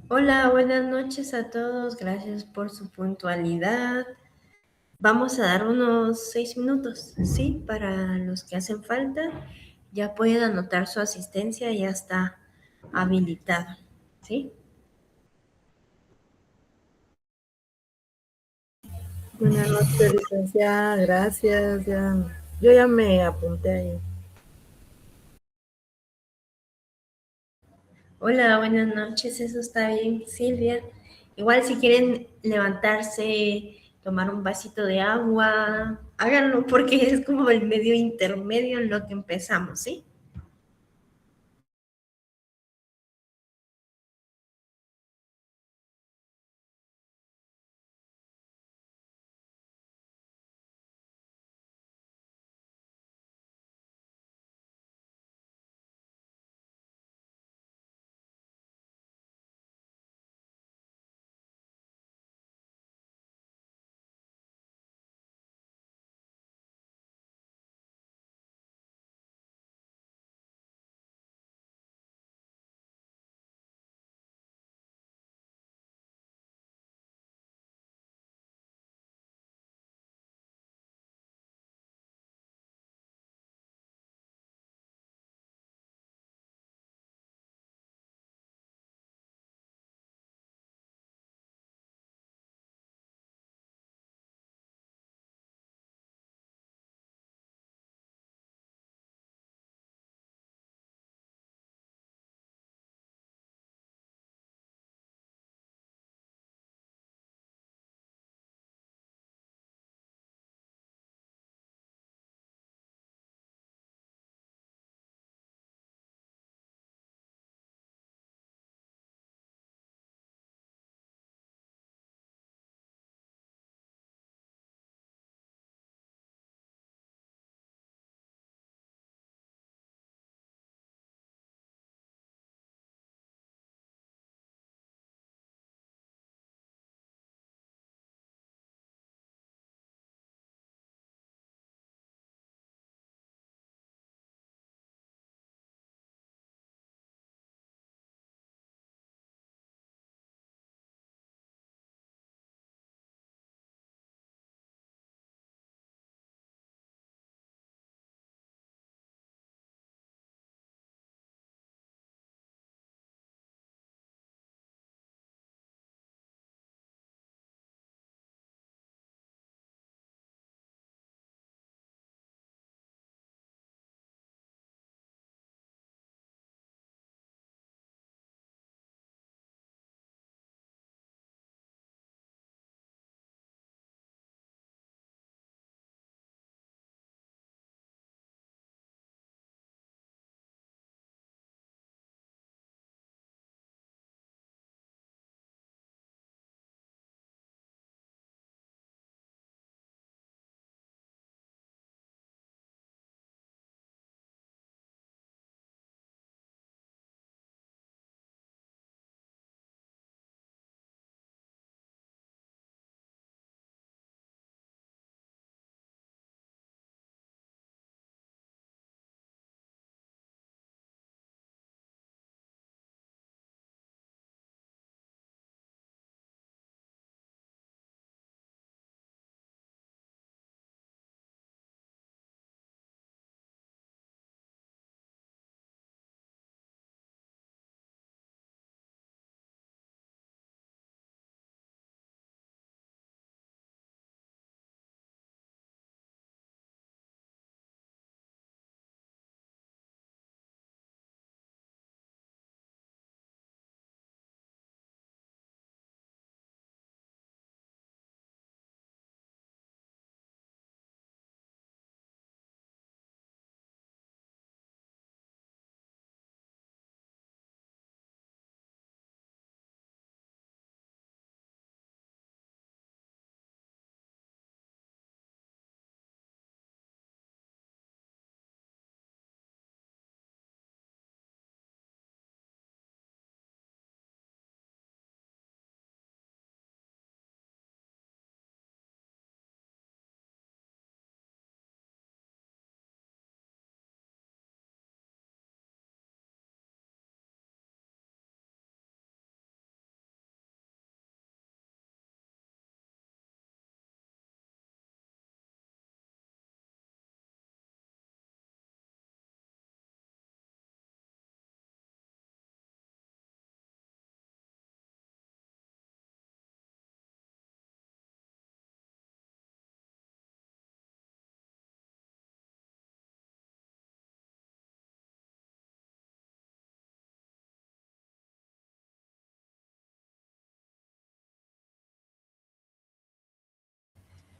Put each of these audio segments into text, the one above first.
Hola, buenas noches a todos. Gracias por su puntualidad. Vamos a dar unos 6 minutos, ¿sí? Para los que hacen falta. Ya pueden anotar su asistencia, ya está habilitado, ¿sí? Buenas noches, licenciada. Gracias. Yo ya me apunté ahí. Hola, buenas noches. Eso está bien, Silvia. Igual si quieren levantarse, tomar un vasito de agua, háganlo porque es como el medio intermedio en lo que empezamos, ¿sí?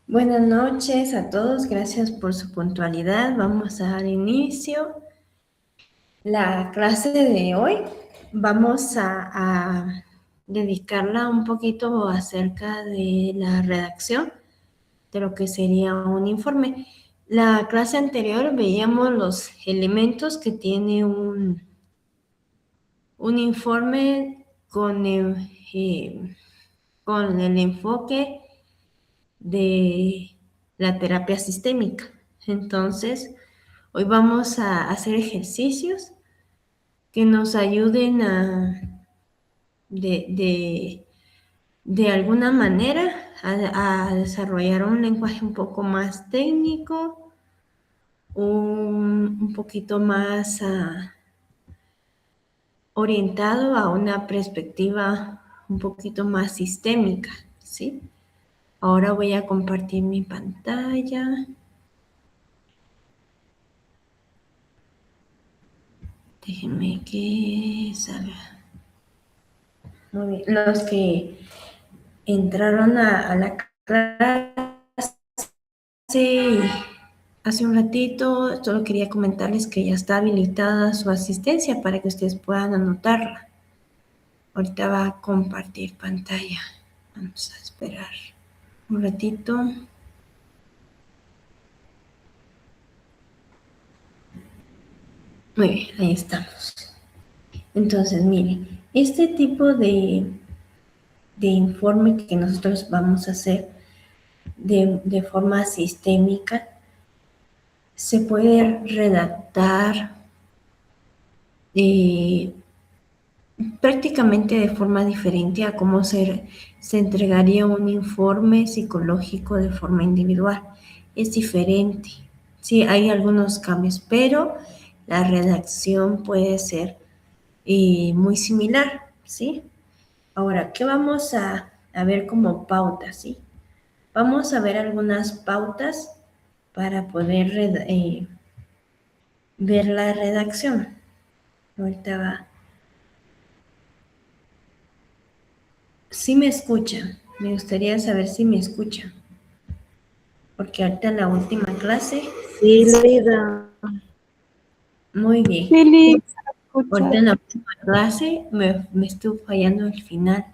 Buenas noches a todos, gracias por su puntualidad. Vamos a dar inicio. La clase de hoy vamos a dedicarla un poquito acerca de la redacción de lo que sería un informe. La clase anterior veíamos los elementos que tiene un informe con el enfoque de la terapia sistémica. Entonces, hoy vamos a hacer ejercicios que nos ayuden de alguna manera a desarrollar un lenguaje un poco más técnico, un poquito más orientado a una perspectiva un poquito más sistémica, ¿sí? Ahora voy a compartir mi pantalla. Déjenme que salga. Muy bien. Los que entraron a la clase hace un ratito, solo quería comentarles que ya está habilitada su asistencia para que ustedes puedan anotarla. Ahorita va a compartir pantalla. Vamos a esperar un ratito. Muy bien, ahí estamos. Entonces, miren, este tipo de informe que nosotros vamos a hacer de forma sistémica se puede redactar prácticamente de forma diferente a cómo se entregaría un informe psicológico de forma individual. Es diferente. Sí, hay algunos cambios, pero la redacción puede ser muy similar, ¿sí? Ahora, ¿qué vamos a ver como pautas, sí? Vamos a ver algunas pautas para poder ver la redacción. Ahorita va. Sí me escuchan. Me gustaría saber si me escuchan. Porque ahorita en la última clase. Sí, Leida. Muy bien. Sí, Liz, Ahorita en la última clase me estuvo fallando al final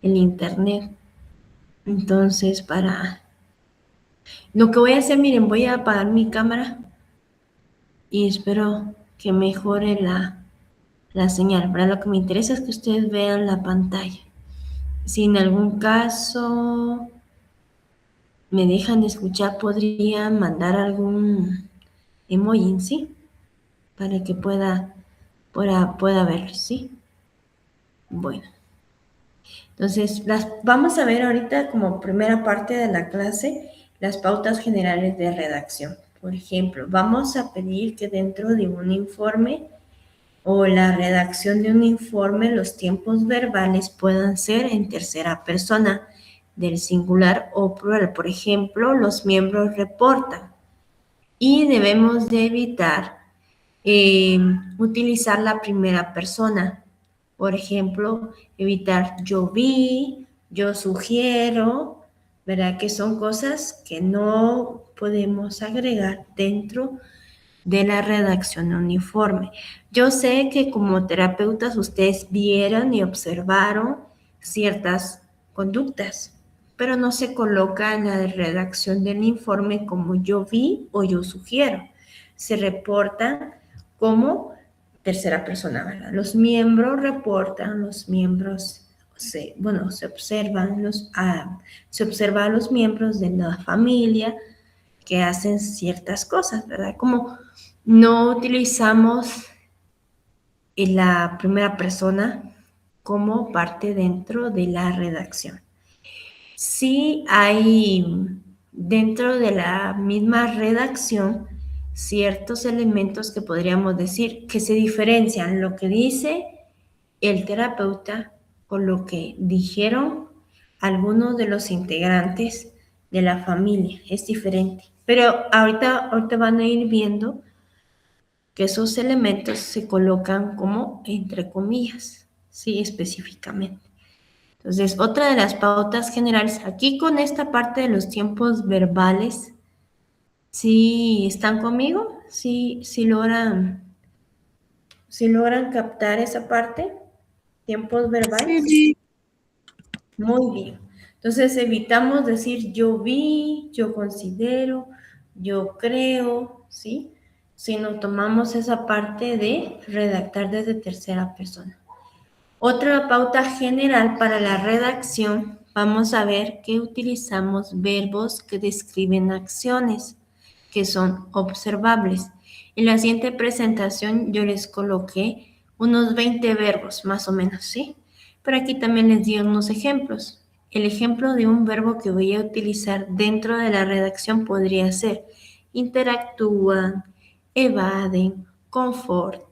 el internet. Entonces, lo que voy a hacer, miren, voy a apagar mi cámara y espero que mejore la señal. Para lo que me interesa es que ustedes vean la pantalla. Si en algún caso me dejan de escuchar, podría mandar algún emoji, ¿sí? Para que pueda ver, ¿sí? Bueno, entonces vamos a ver ahorita como primera parte de la clase las pautas generales de redacción. Por ejemplo, vamos a pedir que dentro de un informe o la redacción de un informe los tiempos verbales puedan ser en tercera persona del singular o plural. Por ejemplo, los miembros reportan y debemos de evitar utilizar la primera persona. Por ejemplo, evitar yo vi, yo sugiero, ¿verdad? Que son cosas que no podemos agregar dentro de la redacción uniforme. Yo sé que como terapeutas ustedes vieron y observaron ciertas conductas, pero no se coloca en la redacción del informe como yo vi o yo sugiero. Se reporta como tercera persona, ¿verdad? Los miembros reportan, los miembros, se observan se observa a los miembros de la familia que hacen ciertas cosas, ¿verdad? Como no utilizamos la primera persona como parte dentro de la redacción. Sí hay dentro de la misma redacción ciertos elementos que podríamos decir que se diferencian lo que dice el terapeuta con lo que dijeron algunos de los integrantes de la familia. Es diferente. Pero ahorita van a ir viendo que esos elementos se colocan como entre comillas, sí, específicamente. Entonces, otra de las pautas generales, aquí con esta parte de los tiempos verbales, ¿sí están conmigo? ¿Sí logran captar esa parte? ¿Tiempos verbales? Sí. Muy bien. Entonces, evitamos decir yo vi, yo considero, yo creo, ¿sí? Sino tomamos esa parte de redactar desde tercera persona. Otra pauta general para la redacción, vamos a ver que utilizamos verbos que describen acciones que son observables. En la siguiente presentación yo les coloqué unos 20 verbos, más o menos, ¿sí? Pero aquí también les di unos ejemplos. El ejemplo de un verbo que voy a utilizar dentro de la redacción podría ser interactúan, evaden, confrontan,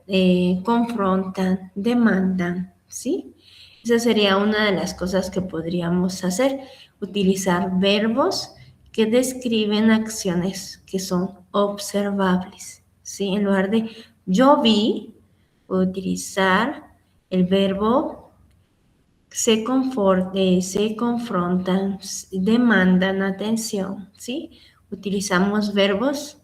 demandan, ¿sí? Esa sería una de las cosas que podríamos hacer, utilizar verbos que describen acciones que son observables, ¿sí? En lugar de yo vi, utilizar el verbo se confrontan, demandan atención, ¿sí? Utilizamos verbos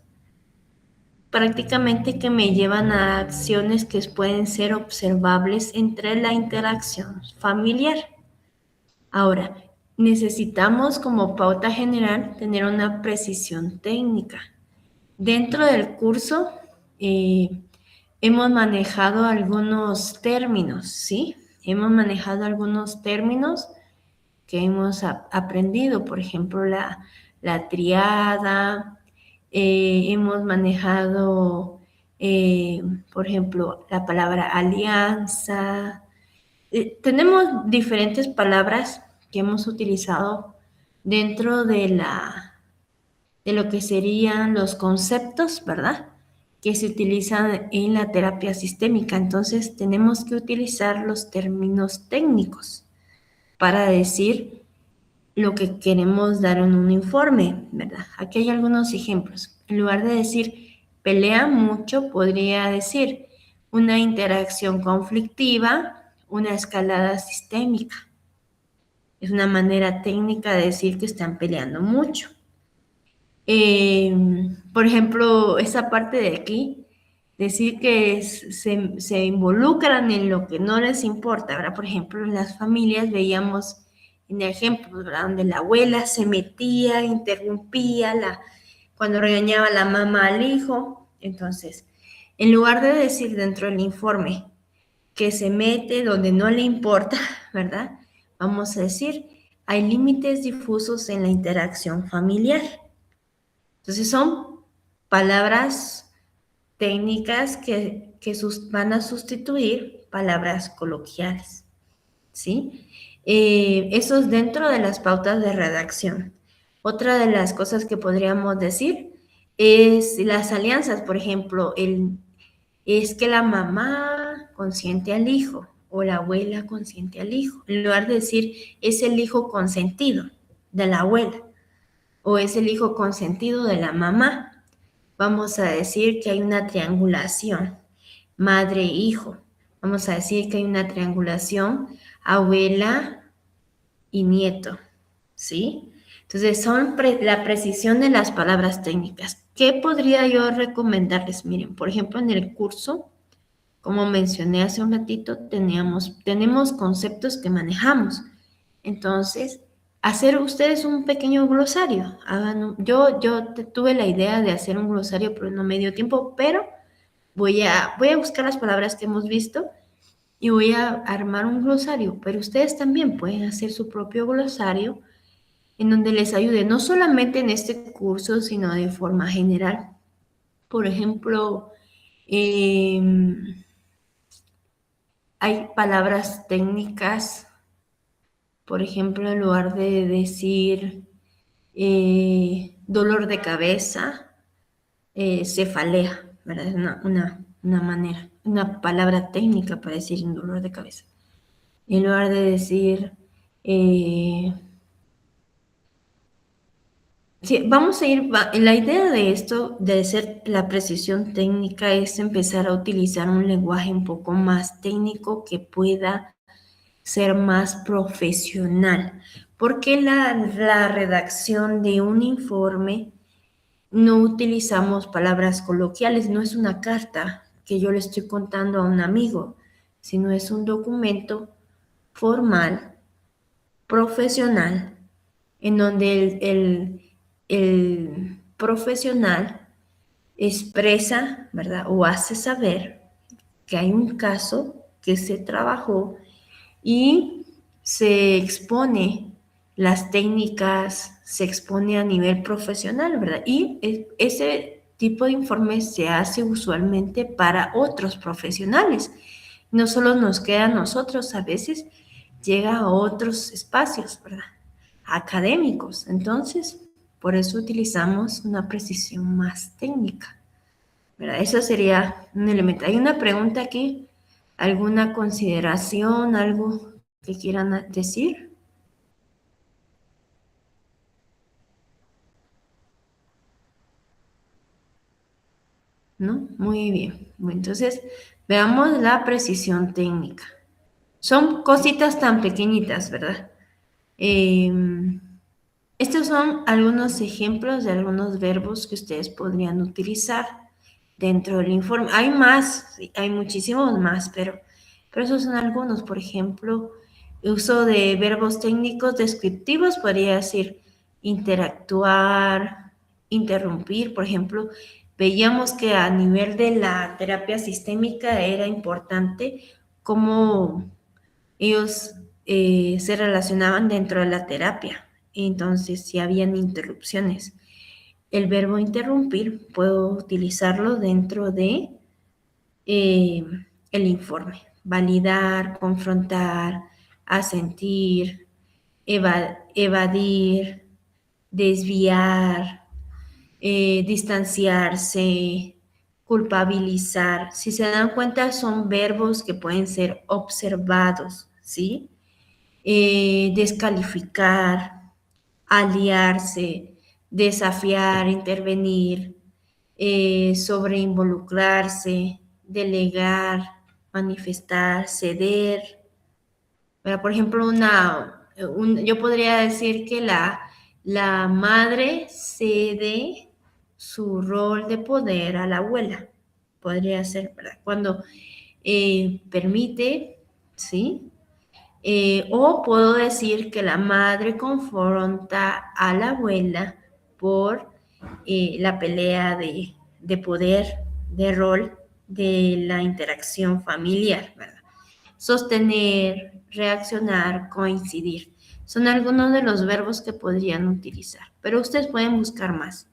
prácticamente que me llevan a acciones que pueden ser observables entre la interacción familiar. Ahora, necesitamos como pauta general tener una precisión técnica. Dentro del curso hemos manejado algunos términos, ¿sí? Hemos manejado algunos términos que hemos aprendido, por ejemplo, la triada, hemos manejado, por ejemplo, la palabra alianza. Tenemos diferentes palabras que hemos utilizado dentro de lo que serían los conceptos, ¿verdad? Que se utilizan en la terapia sistémica. Entonces, tenemos que utilizar los términos técnicos para decir lo que queremos dar en un informe, ¿verdad? Aquí hay algunos ejemplos. En lugar de decir pelea mucho, podría decir una interacción conflictiva, una escalada sistémica. Es una manera técnica de decir que están peleando mucho. Por ejemplo, esa parte de aquí, decir que se involucran en lo que no les importa, ¿verdad? Por ejemplo, en las familias veíamos en ejemplos, ¿verdad? Donde la abuela se metía, interrumpía cuando regañaba la mamá al hijo. Entonces, en lugar de decir dentro del informe que se mete donde no le importa, ¿verdad? Vamos a decir, hay límites difusos en la interacción familiar. Entonces son palabras técnicas que van a sustituir palabras coloquiales, ¿sí? Eso es dentro de las pautas de redacción. Otra de las cosas que podríamos decir es las alianzas, por ejemplo, es que la mamá consiente al hijo o la abuela consiente al hijo, en lugar de decir es el hijo consentido de la abuela o es el hijo consentido de la mamá. Vamos a decir que hay una triangulación, madre-hijo. Vamos a decir que hay una triangulación, abuela y nieto, ¿sí? Entonces, son la precisión de las palabras técnicas. ¿Qué podría yo recomendarles? Miren, por ejemplo, en el curso, como mencioné hace un ratito, tenemos conceptos que manejamos. Entonces, hacer ustedes un pequeño glosario. Yo tuve la idea de hacer un glosario, pero no me dio tiempo, pero voy a buscar las palabras que hemos visto y voy a armar un glosario, pero ustedes también pueden hacer su propio glosario en donde les ayude, no solamente en este curso, sino de forma general. Por ejemplo, hay palabras técnicas, por ejemplo, en lugar de decir dolor de cabeza, cefalea, ¿verdad? Es una manera, una palabra técnica para decir un dolor de cabeza. En lugar de decir, sí, vamos a ir, la idea de esto, de ser la precisión técnica, es empezar a utilizar un lenguaje un poco más técnico que pueda ser más profesional, porque la redacción de un informe no utilizamos palabras coloquiales, no es una carta que yo le estoy contando a un amigo, sino es un documento formal, profesional, en donde el profesional expresa, ¿verdad? O hace saber que hay un caso que se trabajó y se expone las técnicas, se expone a nivel profesional, ¿verdad? Y ese tipo de informe se hace usualmente para otros profesionales. No solo nos queda a nosotros, a veces llega a otros espacios, ¿verdad? Académicos. Entonces, por eso utilizamos una precisión más técnica, ¿verdad? Eso sería un elemento. Hay una pregunta aquí, ¿alguna consideración, algo que quieran decir? ¿No? Muy bien. Bueno, entonces, veamos la precisión técnica. Son cositas tan pequeñitas, ¿verdad? Estos son algunos ejemplos de algunos verbos que ustedes podrían utilizar dentro del informe. Hay más, sí, hay muchísimos más, pero esos son algunos. Por ejemplo, uso de verbos técnicos descriptivos, podría decir interactuar, interrumpir. Por ejemplo, veíamos que a nivel de la terapia sistémica era importante cómo ellos se relacionaban dentro de la terapia. Entonces, si habían interrupciones, el verbo interrumpir puedo utilizarlo dentro de eh, el informe. Validar, confrontar, asentir, evadir, desviar, distanciarse, culpabilizar. Si se dan cuenta, son verbos que pueden ser observados, ¿sí? Descalificar, aliarse, desafiar, intervenir, sobreinvolucrarse, delegar, manifestar, ceder. Pero, por ejemplo, yo podría decir que la madre cede su rol de poder a la abuela. Podría ser, ¿verdad? Cuando permite, ¿sí? O puedo decir que la madre confronta a la abuela por la pelea de poder, de rol, de la interacción familiar, ¿verdad? Sostener, reaccionar, coincidir. Son algunos de los verbos que podrían utilizar, pero ustedes pueden buscar más.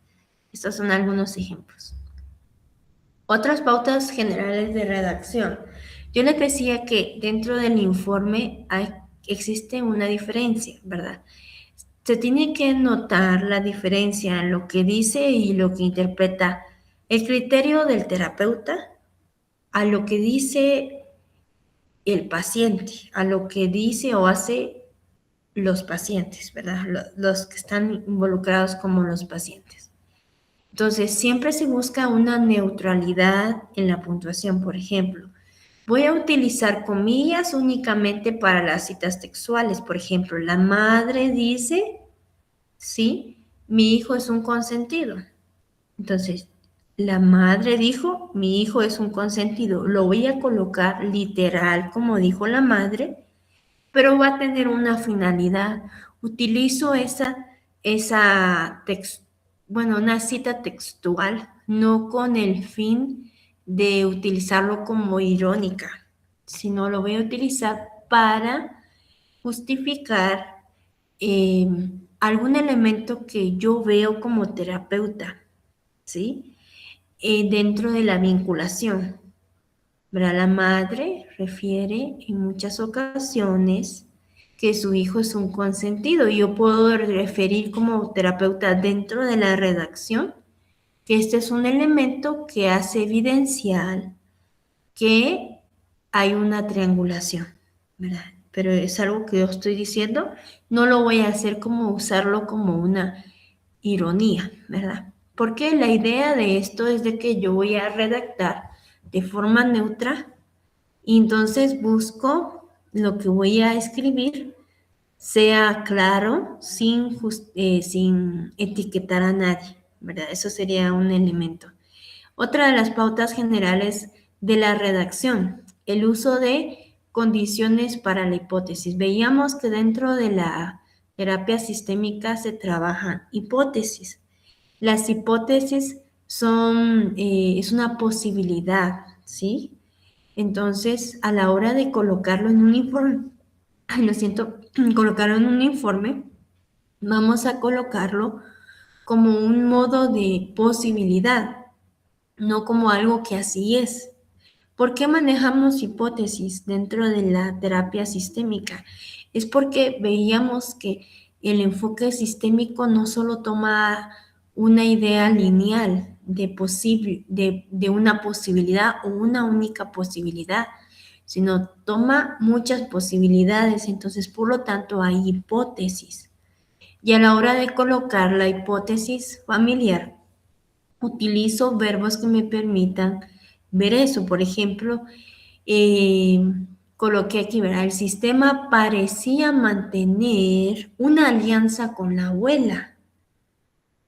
Estos son algunos ejemplos. Otras pautas generales de redacción. Yo les decía que dentro del informe existe una diferencia, ¿verdad? Se tiene que notar la diferencia en lo que dice y lo que interpreta el criterio del terapeuta a lo que dice el paciente, a lo que dice o hace los pacientes, ¿verdad? Los que están involucrados como los pacientes. Entonces, siempre se busca una neutralidad en la puntuación. Por ejemplo, voy a utilizar comillas únicamente para las citas textuales. Por ejemplo, la madre dice, sí, mi hijo es un consentido. Entonces, la madre dijo, mi hijo es un consentido. Lo voy a colocar literal como dijo la madre, pero va a tener una finalidad. Utilizo una cita textual, no con el fin de utilizarlo como irónica, sino lo voy a utilizar para justificar algún elemento que yo veo como terapeuta, ¿sí? Dentro de la vinculación. ¿Verdad? La madre refiere en muchas ocasiones que su hijo es un consentido. Yo puedo referir como terapeuta dentro de la redacción que este es un elemento que hace evidenciar que hay una triangulación, ¿verdad? Pero es algo que yo estoy diciendo, no lo voy a hacer como usarlo como una ironía, ¿verdad? Porque la idea de esto es de que yo voy a redactar de forma neutra y entonces busco lo que voy a escribir sea claro, sin etiquetar a nadie, ¿verdad? Eso sería un elemento. Otra de las pautas generales de la redacción, el uso de condiciones para la hipótesis. Veíamos que dentro de la terapia sistémica se trabajan hipótesis. Las hipótesis es una posibilidad, ¿sí? Entonces, a la hora de colocarlo en un informe, lo siento, colocarlo en un informe, vamos a colocarlo como un modo de posibilidad, no como algo que así es. ¿Por qué manejamos hipótesis dentro de la terapia sistémica? Es porque veíamos que el enfoque sistémico no solo toma una idea lineal de una posibilidad o una única posibilidad, sino toma muchas posibilidades, entonces por lo tanto hay hipótesis. Y a la hora de colocar la hipótesis familiar, utilizo verbos que me permitan ver eso. Por ejemplo, eh, coloqué aquí, ¿verdad? El sistema parecía mantener una alianza con la abuela.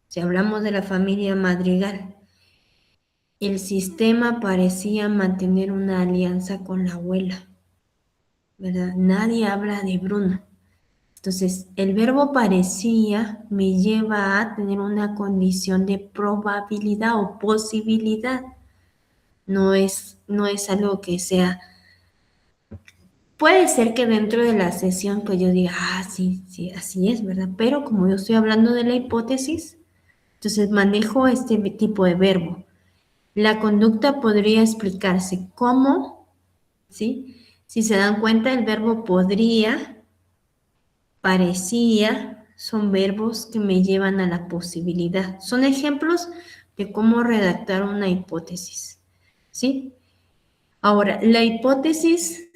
Si hablamos de la familia Madrigal, el sistema parecía mantener una alianza con la abuela, ¿verdad? Nadie habla de Bruno. Entonces, el verbo parecía me lleva a tener una condición de probabilidad o posibilidad. No es algo que sea. Puede ser que dentro de la sesión pues yo diga, sí, sí, así es, ¿verdad? Pero como yo estoy hablando de la hipótesis, entonces manejo este tipo de verbo. La conducta podría explicarse como, ¿sí? Si se dan cuenta, el verbo podría, parecía, son verbos que me llevan a la posibilidad. Son ejemplos de cómo redactar una hipótesis, ¿sí? Ahora, la hipótesis,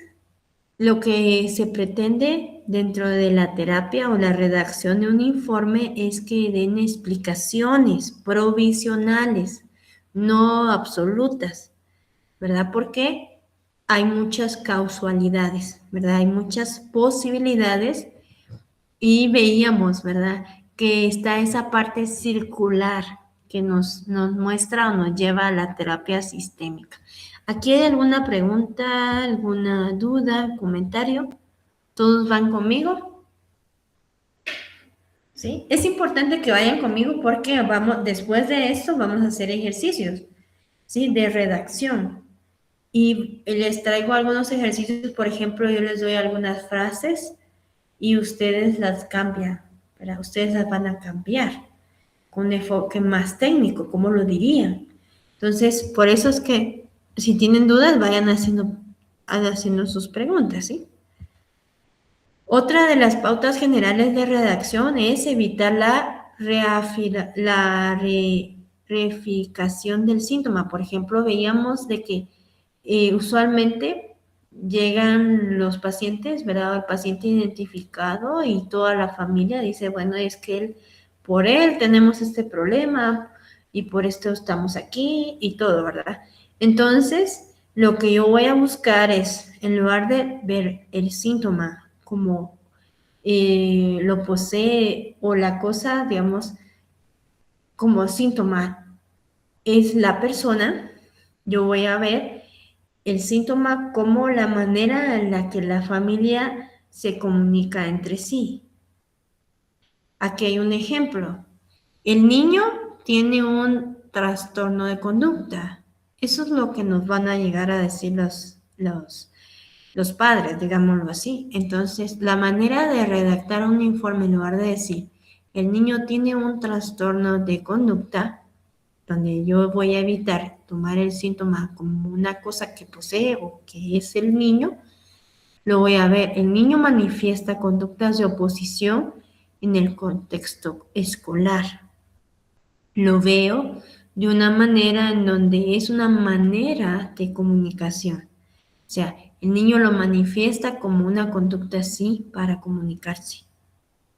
lo que se pretende dentro de la terapia o la redacción de un informe es que den explicaciones provisionales, no absolutas, ¿verdad? Porque hay muchas causalidades, ¿verdad? Hay muchas posibilidades y veíamos, ¿verdad? Que está esa parte circular que nos muestra o nos lleva a la terapia sistémica. ¿Aquí hay alguna pregunta, alguna duda, comentario? ¿Todos van conmigo? ¿Sí? Es importante que vayan conmigo porque después de esto vamos a hacer ejercicios, ¿sí? De redacción. Y les traigo algunos ejercicios, por ejemplo, yo les doy algunas frases y ustedes las cambian, ¿verdad? Ustedes las van a cambiar con un enfoque más técnico, ¿cómo lo dirían? Entonces, por eso es que si tienen dudas, vayan haciendo sus preguntas, ¿sí? Otra de las pautas generales de redacción es evitar la reificación del síntoma. Por ejemplo, veíamos de que usualmente llegan los pacientes, ¿verdad? El paciente identificado y toda la familia dice, bueno, es que por él tenemos este problema y por esto estamos aquí y todo, ¿verdad? Entonces, lo que yo voy a buscar es, en lugar de ver el síntoma como lo posee o la cosa, digamos, como síntoma es la persona, yo voy a ver el síntoma como la manera en la que la familia se comunica entre sí. Aquí hay un ejemplo. El niño tiene un trastorno de conducta. Eso es lo que nos van a llegar a decir los padres, digámoslo así. Entonces, la manera de redactar un informe en lugar de decir, el niño tiene un trastorno de conducta, donde yo voy a evitar tomar el síntoma como una cosa que posee o que es el niño, lo voy a ver. El niño manifiesta conductas de oposición en el contexto escolar. Lo veo de una manera en donde es una manera de comunicación. O sea, el niño lo manifiesta como una conducta así para comunicarse.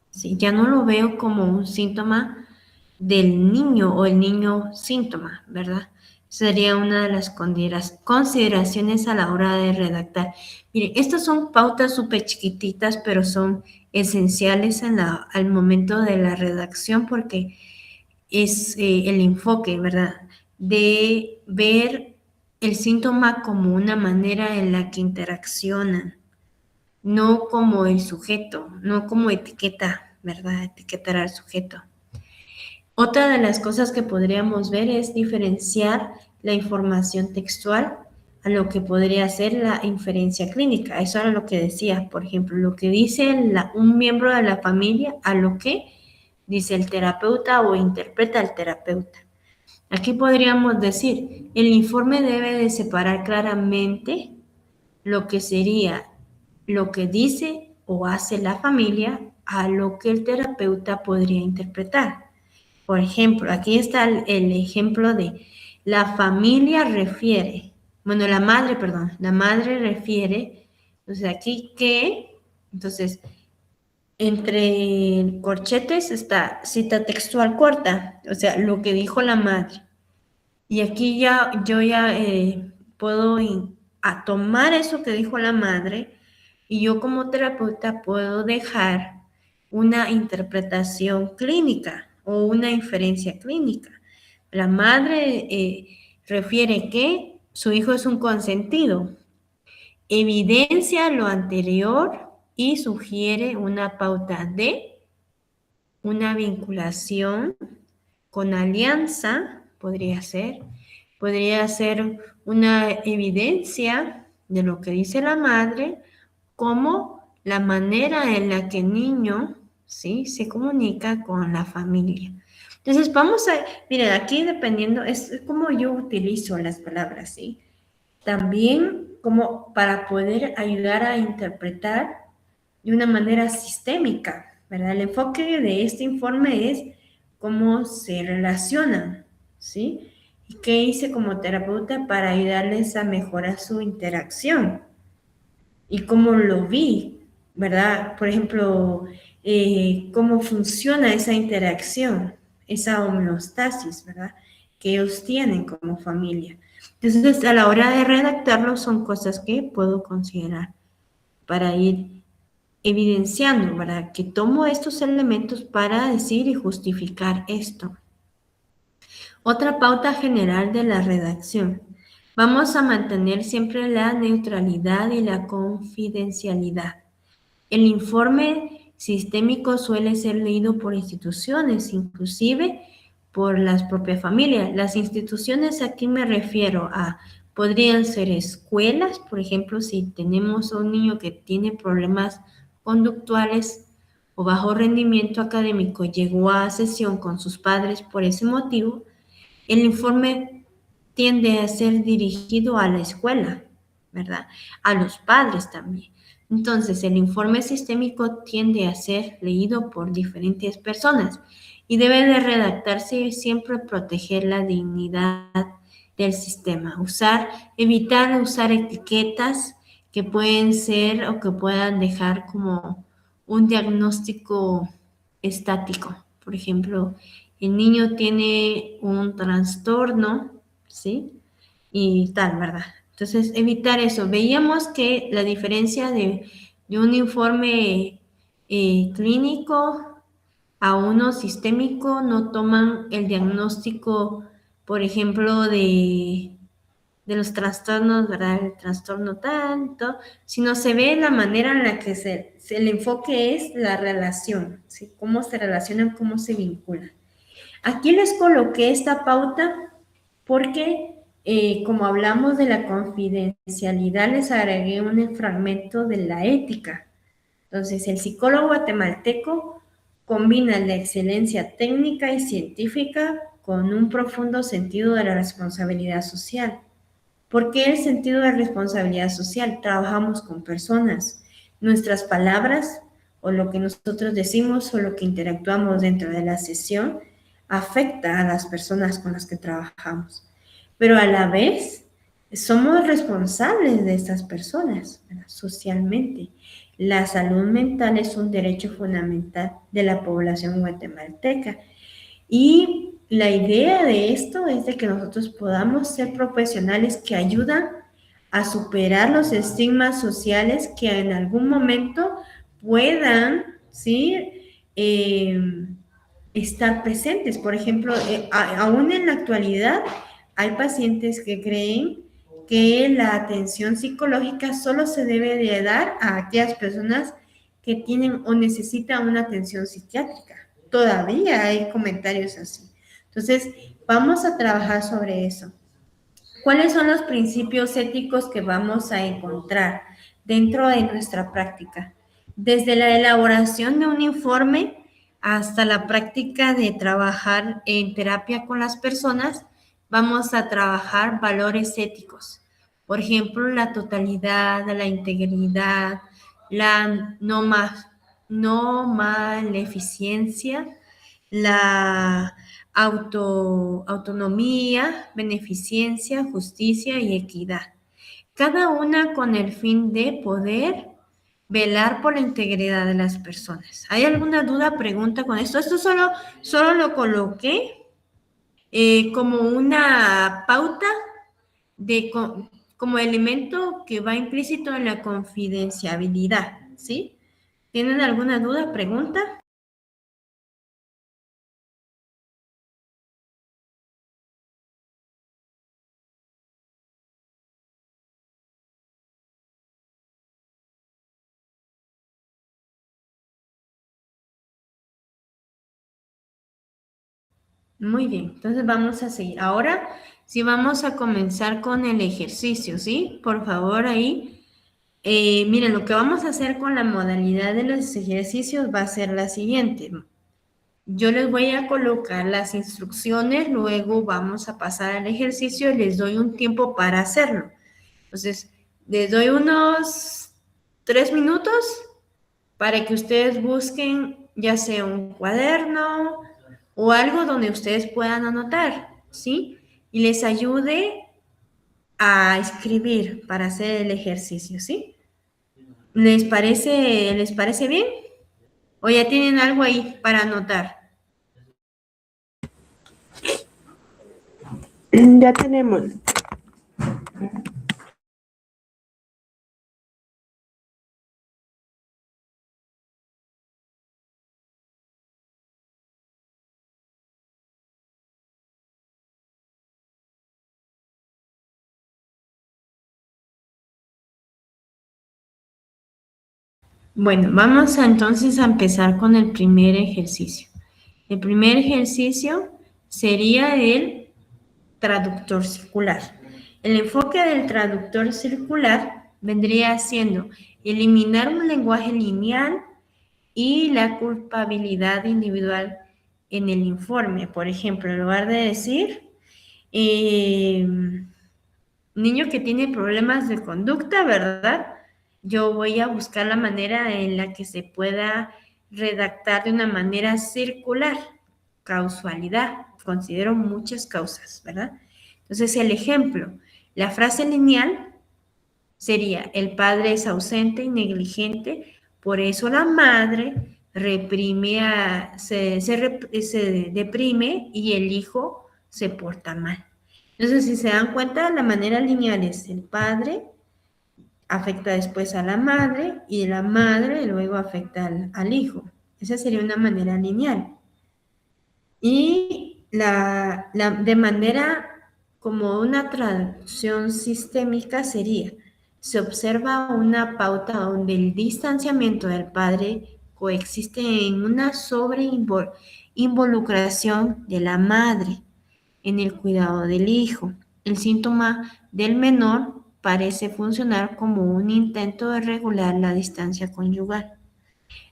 ¿Sí? Ya no lo veo como un síntoma del niño o el niño síntoma, ¿verdad? Sería una de las consideraciones a la hora de redactar. Miren, estas son pautas súper chiquititas, pero son esenciales al momento de la redacción porque es el enfoque, ¿verdad? De ver el síntoma como una manera en la que interaccionan, no como el sujeto, no como etiqueta, ¿verdad? Etiquetar al sujeto. Otra de las cosas que podríamos ver es diferenciar la información textual a lo que podría ser la inferencia clínica. Eso era lo que decía, por ejemplo, lo que dice un miembro de la familia a lo que dice el terapeuta o interpreta el terapeuta. Aquí podríamos decir, el informe debe de separar claramente lo que sería lo que dice o hace la familia a lo que el terapeuta podría interpretar. Por ejemplo, aquí está el ejemplo de la familia refiere, bueno, la madre refiere, entonces aquí que, entonces, entre corchetes está cita textual corta, o sea, lo que dijo la madre. Y aquí yo ya puedo a tomar eso que dijo la madre y yo como terapeuta puedo dejar una interpretación clínica o una inferencia clínica. La madre refiere que su hijo es un consentido, evidencia lo anterior y sugiere una pauta de una vinculación con alianza, podría ser una evidencia de lo que dice la madre, como la manera en la que el niño, ¿sí?, se comunica con la familia. Entonces, miren, aquí dependiendo, es como yo utilizo las palabras, ¿sí? También como para poder ayudar a interpretar de una manera sistémica, ¿verdad? El enfoque de este informe es cómo se relacionan, ¿sí? ¿Y qué hice como terapeuta para ayudarles a mejorar su interacción? Y cómo lo vi, ¿verdad? Por ejemplo, cómo funciona esa interacción, esa homeostasis, ¿verdad? Que ellos tienen como familia. Entonces, a la hora de redactarlo son cosas que puedo considerar para ir evidenciando, ¿verdad? Que tomo estos elementos para decir y justificar esto. Otra pauta general de la redacción. Vamos a mantener siempre la neutralidad y la confidencialidad. El informe sistémico suele ser leído por instituciones, inclusive por las propias familias. Las instituciones, aquí me refiero a, podrían ser escuelas, por ejemplo, si tenemos a un niño que tiene problemas conductuales o bajo rendimiento académico, llegó a sesión con sus padres por ese motivo, el informe tiende a ser dirigido a la escuela, ¿verdad? A los padres también. Entonces, el informe sistémico tiende a ser leído por diferentes personas y debe de redactarse y siempre proteger la dignidad del sistema. Evitar usar etiquetas que pueden ser o que puedan dejar como un diagnóstico estático. Por ejemplo, el niño tiene un trastorno, ¿sí? Y tal, ¿verdad? Entonces, evitar eso. Veíamos que la diferencia de un informe clínico a uno sistémico no toman el diagnóstico, por ejemplo, de los trastornos, ¿verdad? El trastorno tanto, sino se ve la manera en la que el enfoque es la relación, ¿sí? Cómo se relacionan, cómo se vinculan. Aquí les coloqué esta pauta porque, como hablamos de la confidencialidad, les agregué un fragmento de la ética. Entonces, el psicólogo guatemalteco combina la excelencia técnica y científica con un profundo sentido de la responsabilidad social. ¿Por qué el sentido de responsabilidad social? Trabajamos con personas. Nuestras palabras o lo que nosotros decimos o lo que interactuamos dentro de la sesión afecta a las personas con las que trabajamos. Pero a la vez somos responsables de estas personas, ¿verdad? Socialmente. La salud mental es un derecho fundamental de la población guatemalteca y la idea de esto es de que nosotros podamos ser profesionales que ayudan a superar los estigmas sociales que en algún momento puedan, ¿sí? Estar presentes. Por ejemplo, aún en la actualidad hay pacientes que creen que la atención psicológica solo se debe de dar a aquellas personas que tienen o necesitan una atención psiquiátrica. Todavía hay comentarios así. Entonces, vamos a trabajar sobre eso. ¿Cuáles son los principios éticos que vamos a encontrar dentro de nuestra práctica? Desde la elaboración de un informe hasta la práctica de trabajar en terapia con las personas, vamos a trabajar valores éticos. Por ejemplo, la totalidad, la integridad, la no maleficencia, la autonomía, beneficencia, justicia y equidad. Cada una con el fin de poder velar por la integridad de las personas. ¿Hay alguna duda, pregunta con esto? Esto solo lo coloqué como una pauta de como elemento que va implícito en la confidencialidad, ¿sí? ¿Tienen alguna duda, pregunta? Muy bien, entonces vamos a seguir. Ahora sí vamos a comenzar con el ejercicio, ¿sí? Por favor, ahí. Miren, lo que vamos a hacer con la modalidad de los ejercicios va a ser la siguiente. Yo les voy a colocar las instrucciones, luego vamos a pasar al ejercicio y les doy un tiempo para hacerlo. Entonces, les doy unos 3 minutos para que ustedes busquen ya sea un cuaderno o algo donde ustedes puedan anotar, ¿sí? Y les ayude a escribir para hacer el ejercicio, ¿sí? ¿Les parece bien? ¿O ya tienen algo ahí para anotar? Ya tenemos. Bueno, vamos entonces a empezar con el primer ejercicio. El primer ejercicio sería el traductor circular. El enfoque del traductor circular vendría siendo eliminar un lenguaje lineal y la culpabilidad individual en el informe. Por ejemplo, en lugar de decir eh, niño que tiene problemas de conducta, ¿verdad? Yo voy a buscar la manera en la que se pueda redactar de una manera circular. Causalidad. Considero muchas causas, ¿verdad? Entonces, el ejemplo, la frase lineal sería, el padre es ausente y negligente, por eso la madre se deprime y el hijo se porta mal. Entonces, si se dan cuenta, la manera lineal es el padre afecta después a la madre y la madre luego afecta al hijo. Esa sería una manera lineal. Y de manera como una traducción sistémica sería, se observa una pauta donde el distanciamiento del padre coexiste en una sobreinvolucración de la madre en el cuidado del hijo. El síntoma del menor parece funcionar como un intento de regular la distancia conyugal.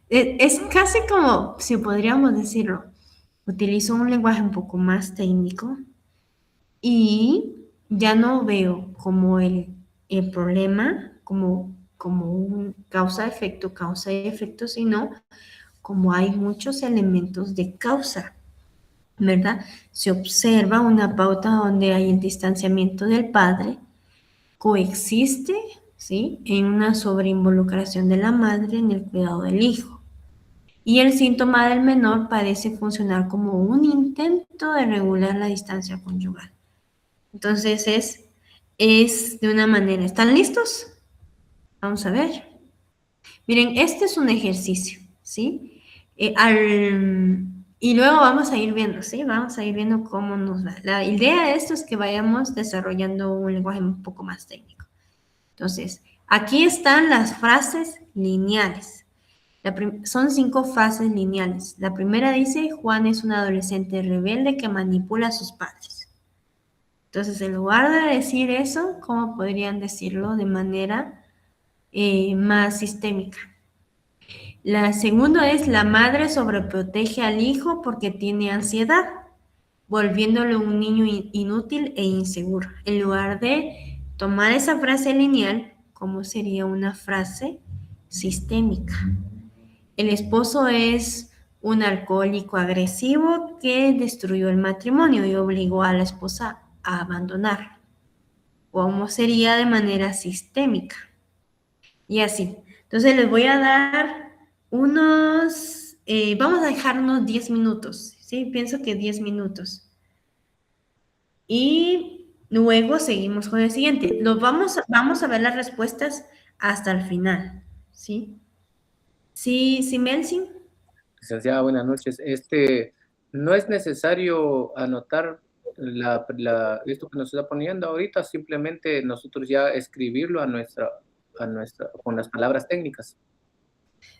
Es casi como, si podríamos decirlo, utilizo un lenguaje un poco más técnico y ya no veo como el problema como un causa y efecto, sino como hay muchos elementos de causa, ¿verdad? Se observa una pauta donde hay el distanciamiento del padre, coexiste, ¿sí? En una sobreinvolucración de la madre en el cuidado del hijo. y el síntoma del menor parece funcionar como un intento de regular la distancia conyugal. Entonces es de una manera. ¿Están listos? Vamos a ver. Miren, este es un ejercicio, ¿sí? Y luego vamos a ir viendo, ¿sí? Vamos a ir viendo cómo nos da. La idea de esto es que vayamos desarrollando un lenguaje un poco más técnico. Entonces, aquí están las frases lineales. Son 5 frases lineales. La primera dice, Juan es un adolescente rebelde que manipula a sus padres. Entonces, en lugar de decir eso, ¿cómo podrían decirlo de manera más sistémica? La segunda es, la madre sobreprotege al hijo porque tiene ansiedad, volviéndolo un niño inútil e inseguro. En lugar de tomar esa frase lineal, ¿cómo sería una frase sistémica? El esposo es un alcohólico agresivo que destruyó el matrimonio y obligó a la esposa a abandonar. ¿Cómo sería de manera sistémica? Y así. Entonces les voy a dar vamos a dejar unos 10 minutos, ¿sí? Pienso que 10 minutos. Y luego seguimos con el siguiente. Vamos a ver las respuestas hasta el final, ¿sí? Sí, sí, Melsin. Licenciada, buenas noches. No es necesario anotar esto que nos está poniendo ahorita, simplemente nosotros ya escribirlo con las palabras técnicas.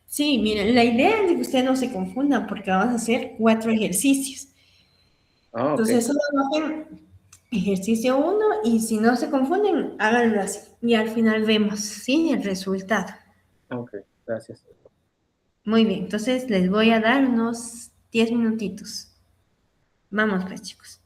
Sí, miren, la idea es que usted no se confunda porque vamos a hacer 4 ejercicios. Ah, ok, Entonces, solo anoten ejercicio 1 y si no se confunden, háganlo así. Y al final vemos, ¿sí? El resultado. ok, gracias. Muy bien, entonces les voy a dar unos 10 minutitos. Vamos pues, chicos.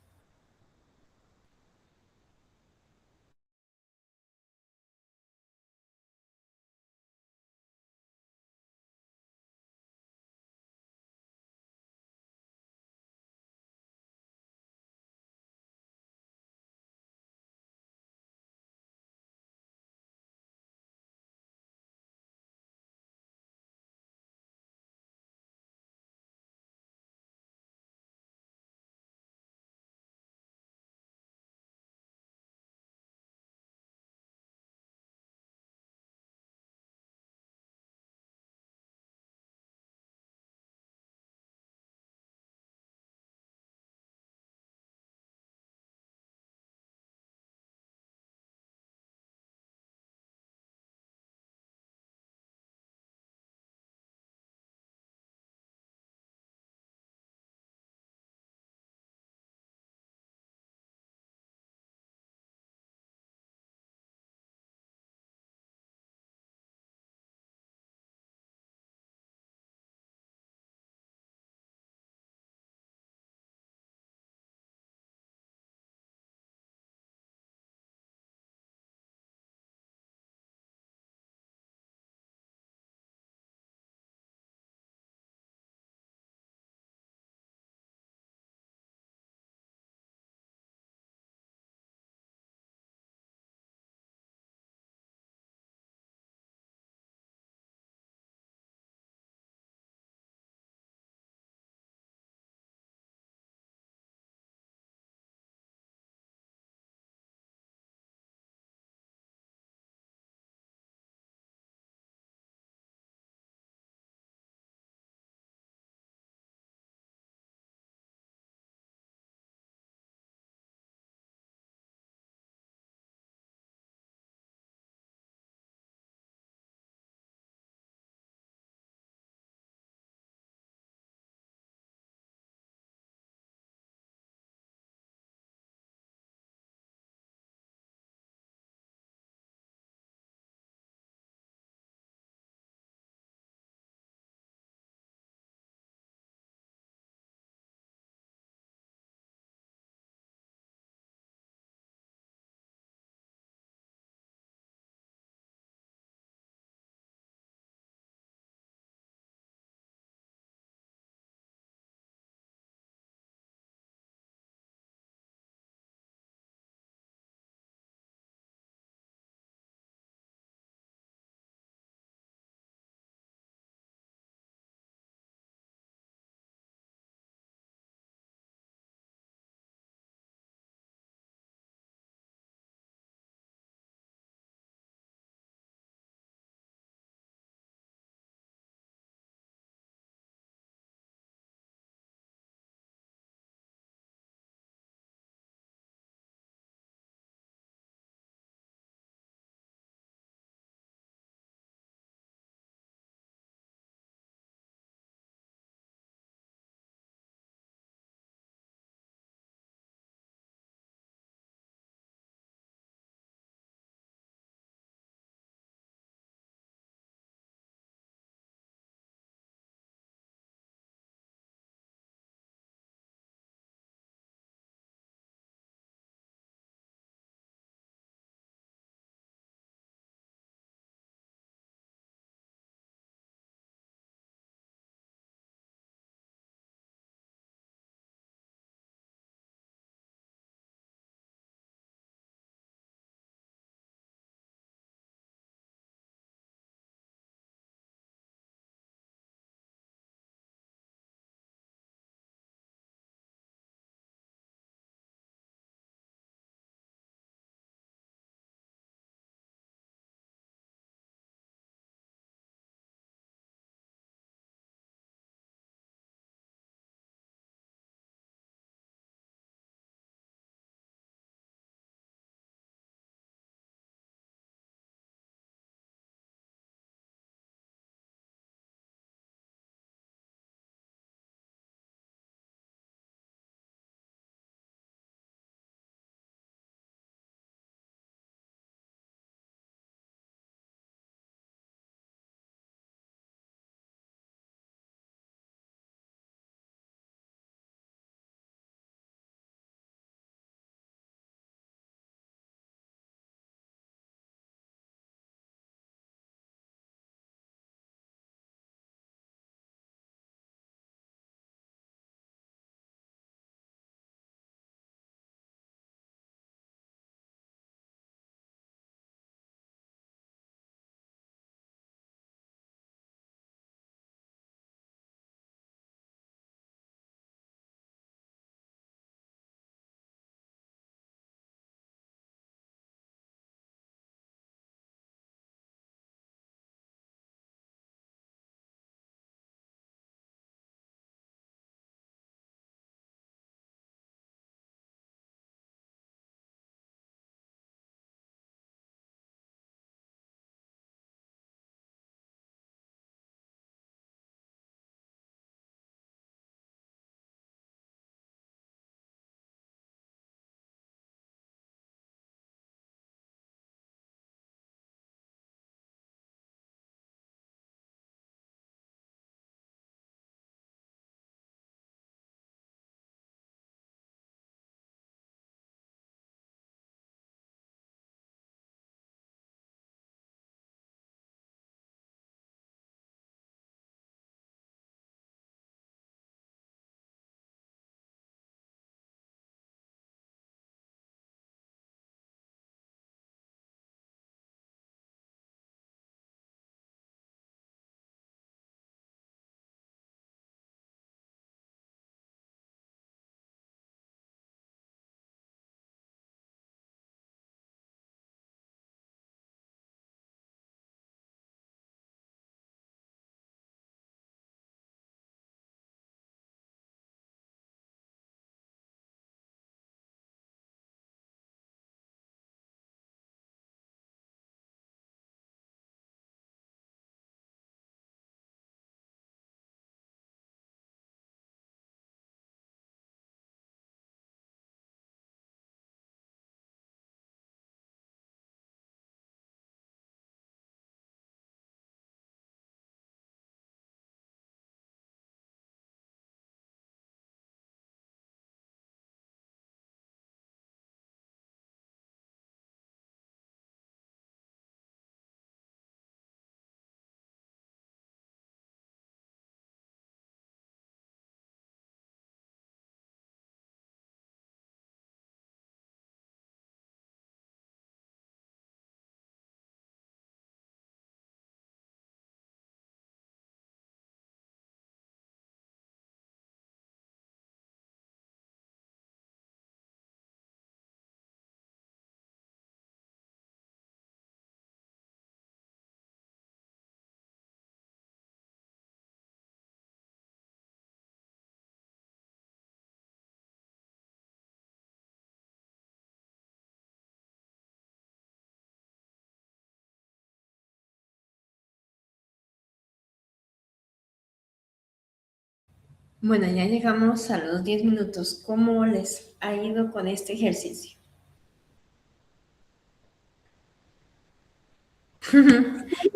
Bueno, ya llegamos a los 10 minutos. ¿Cómo les ha ido con este ejercicio?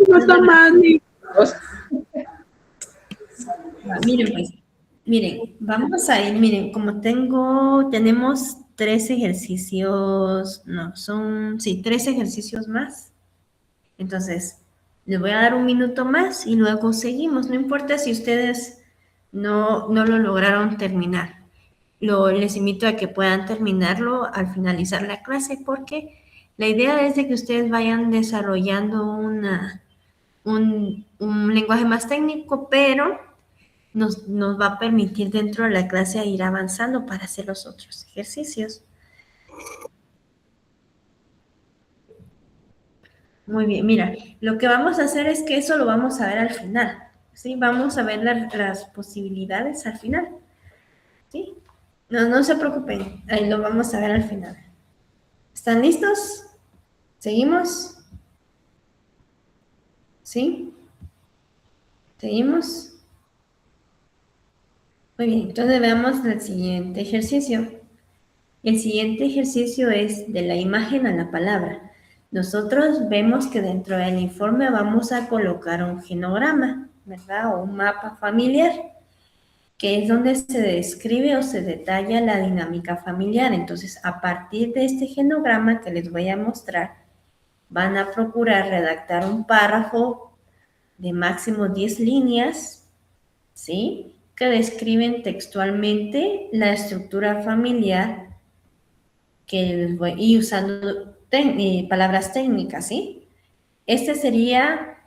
No está mal, ni- Miren, pues, miren, vamos a ir, miren, como tenemos 3 ejercicios, no, sí, 3 ejercicios más. Entonces, les voy a dar un minuto más y luego seguimos. No importa si ustedes no lo lograron terminar. Les invito a que puedan terminarlo al finalizar la clase porque la idea es de que ustedes vayan desarrollando un lenguaje más técnico, pero nos va a permitir dentro de la clase ir avanzando para hacer los otros ejercicios. Muy bien, mira, lo que vamos a hacer es que eso lo vamos a ver al final, ¿sí? Vamos a ver las posibilidades al final, ¿sí? No se preocupen, ahí lo vamos a ver al final. ¿Están listos? ¿Seguimos? ¿Sí? ¿Seguimos? Muy bien, entonces veamos el siguiente ejercicio. El siguiente ejercicio es de la imagen a la palabra. Nosotros vemos que dentro del informe vamos a colocar un genograma, ¿verdad? O un mapa familiar, que es donde se describe o se detalla la dinámica familiar. Entonces, a partir de este genograma que les voy a mostrar, van a procurar redactar un párrafo de máximo 10 líneas, ¿sí? Que describen textualmente la estructura familiar que les voy y usando palabras técnicas, ¿sí? Este sería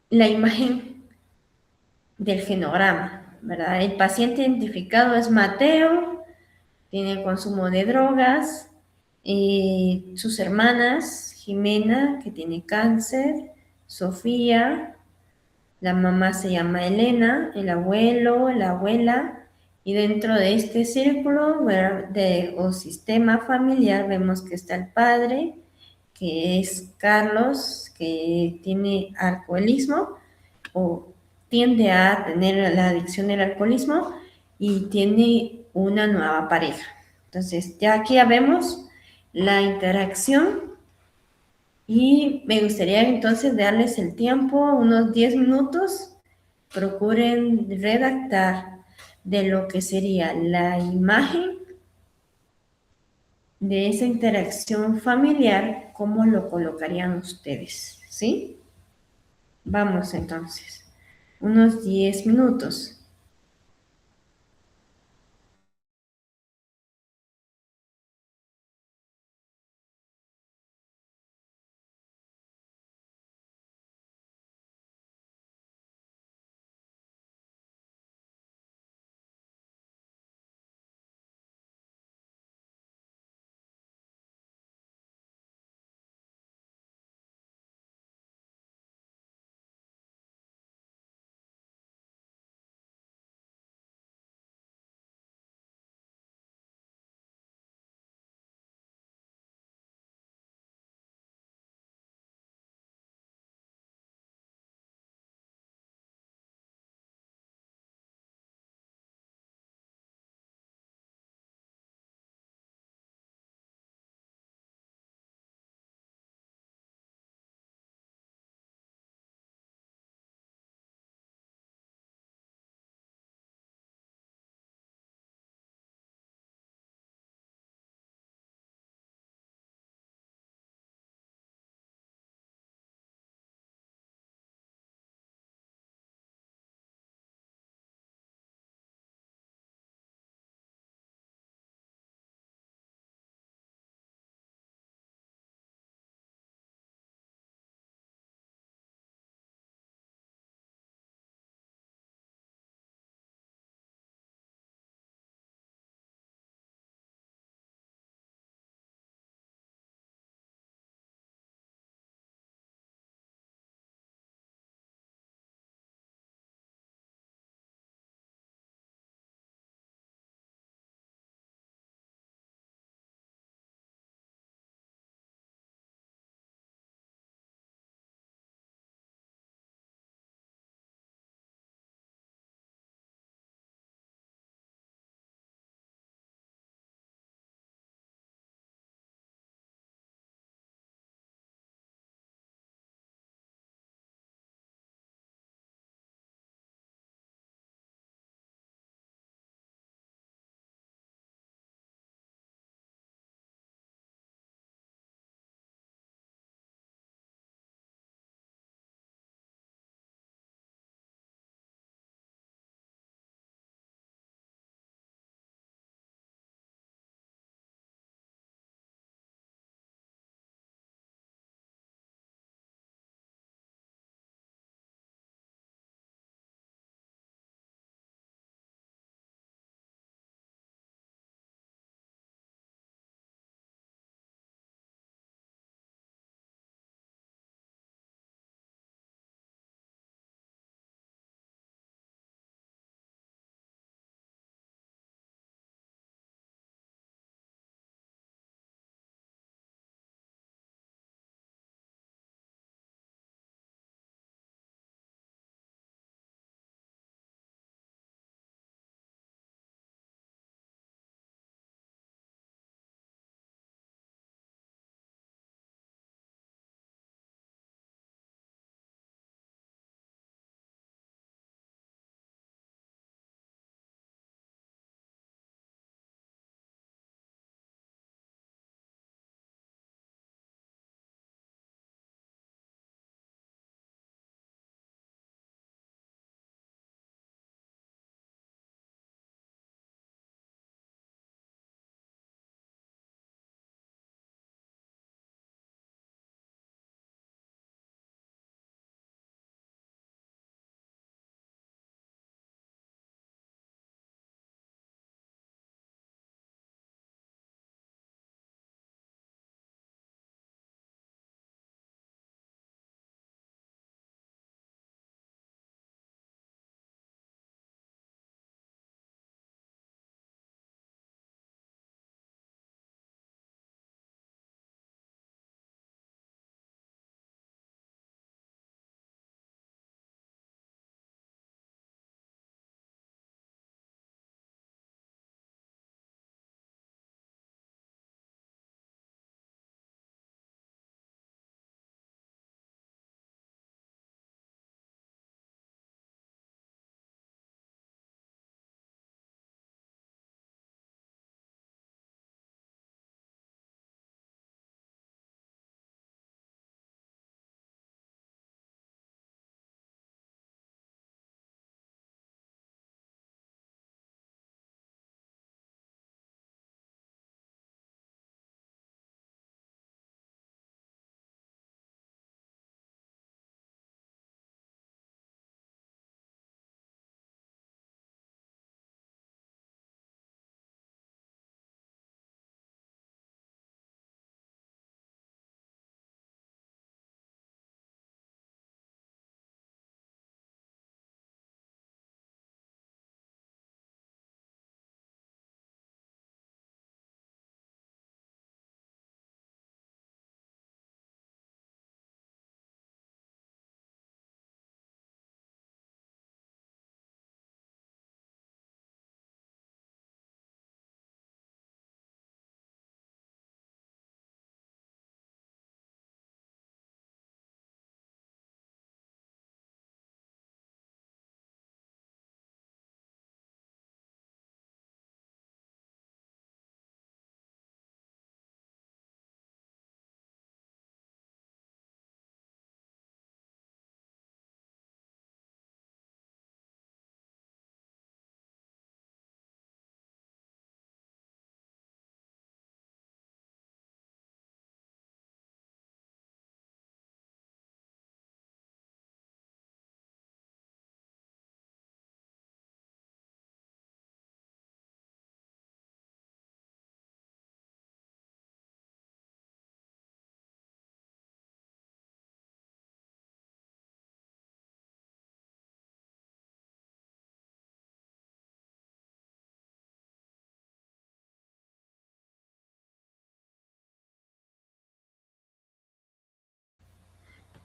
la imagen del genograma, ¿verdad? El paciente identificado es Mateo, tiene consumo de drogas, sus hermanas, Jimena, que tiene cáncer, Sofía, la mamá se llama Elena, el abuelo, la abuela, y dentro de este círculo o sistema familiar vemos que está el padre, que es Carlos, que tiene alcoholismo o tiende a tener la adicción del alcoholismo y tiene una nueva pareja. Entonces, ya aquí ya vemos la interacción y me gustaría entonces darles el tiempo, unos 10 minutos, procuren redactar de lo que sería la imagen de esa interacción familiar, cómo lo colocarían ustedes, ¿sí? Vamos entonces, unos 10 minutos.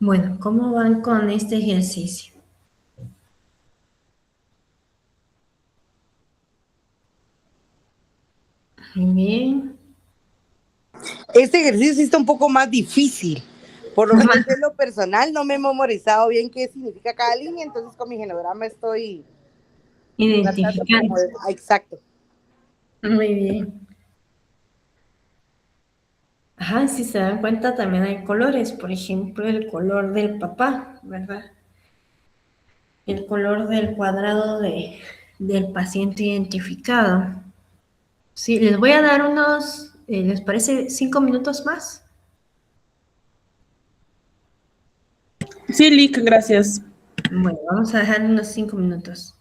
Bueno, ¿cómo van con este ejercicio? Muy bien. Este ejercicio sí está un poco más difícil. Por lo menos en lo personal no me he memorizado bien qué significa cada línea, entonces con mi genograma estoy tratando como Identificando. de... exacto. Muy bien. Ajá, si se dan cuenta también hay colores, por ejemplo, el color del papá, ¿verdad? El color del cuadrado del paciente identificado. Sí, les voy a dar unos, ¿les parece 5 minutos más? Sí, Lick, gracias. Bueno, vamos a dejar unos 5 minutos.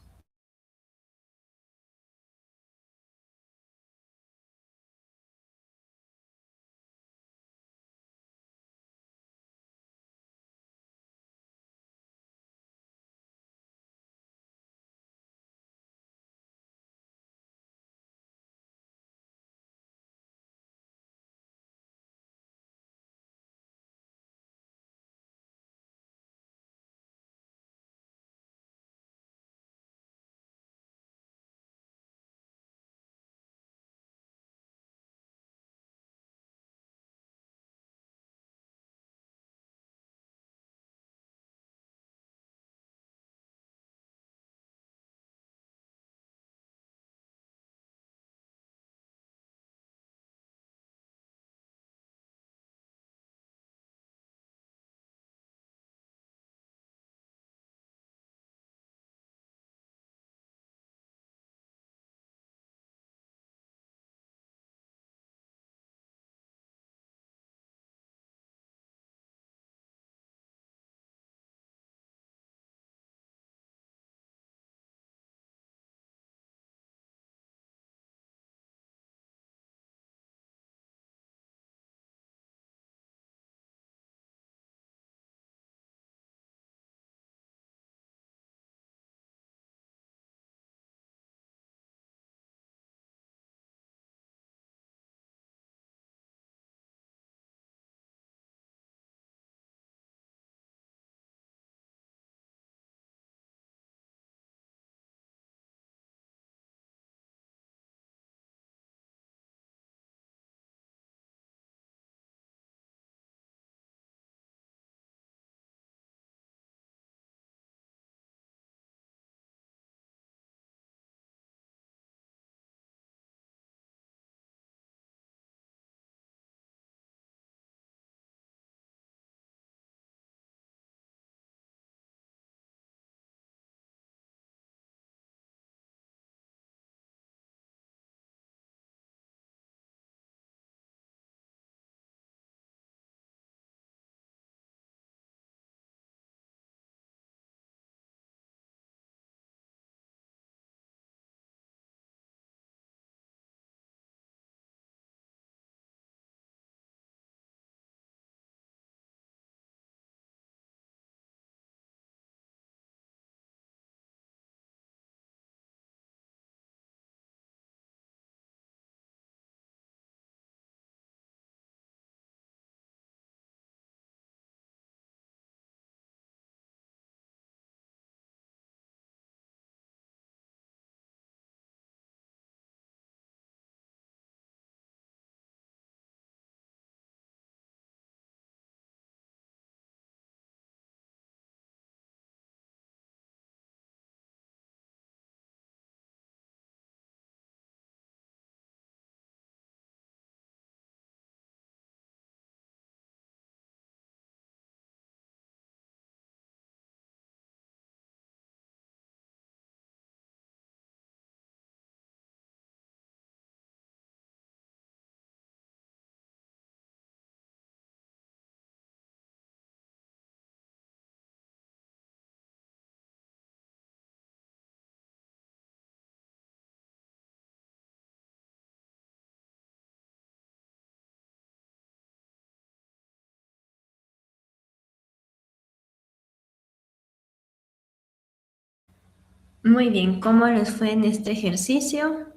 Muy bien, ¿cómo les fue en este ejercicio?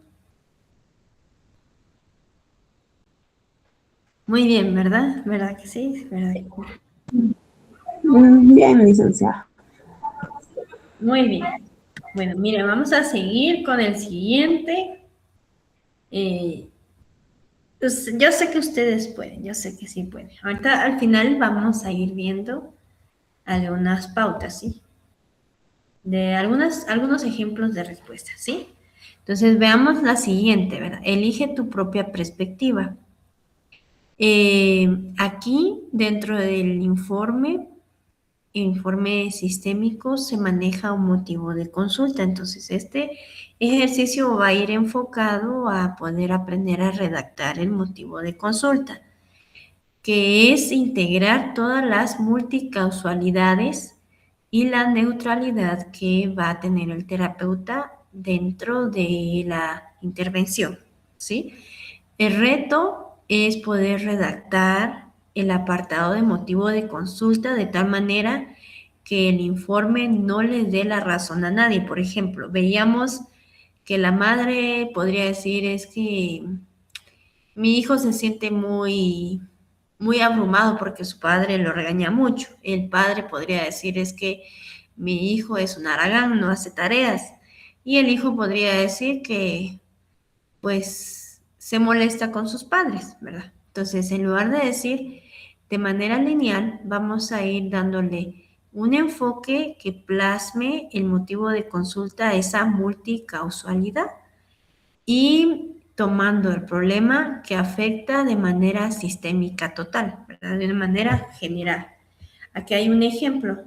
Muy bien, ¿verdad? ¿Verdad que sí? ¿Verdad? Bien, licenciada. Muy bien. Bueno, mire, vamos a seguir con el siguiente. Pues yo sé que ustedes pueden, yo sé que sí pueden. Ahorita al final vamos a ir viendo algunas pautas, ¿sí? De algunos ejemplos de respuesta, ¿sí? Entonces veamos la siguiente, ¿verdad? Elige tu propia perspectiva. Aquí, dentro del informe sistémico, se maneja un motivo de consulta. Entonces, este ejercicio va a ir enfocado a poder aprender a redactar el motivo de consulta, que es integrar todas las multicausalidades y la neutralidad que va a tener el terapeuta dentro de la intervención, ¿sí? El reto es poder redactar el apartado de motivo de consulta de tal manera que el informe no le dé la razón a nadie. Por ejemplo, veíamos que la madre podría decir es que mi hijo se siente muy abrumado porque su padre lo regaña mucho. El padre podría decir es que mi hijo es un haragán, no hace tareas. Y el hijo podría decir que pues se molesta con sus padres, ¿verdad? Entonces, en lugar de decir de manera lineal, vamos a ir dándole un enfoque que plasme el motivo de consulta a esa multicausalidad y tomando el problema que afecta de manera sistémica total, ¿verdad? De una manera general. Aquí hay un ejemplo.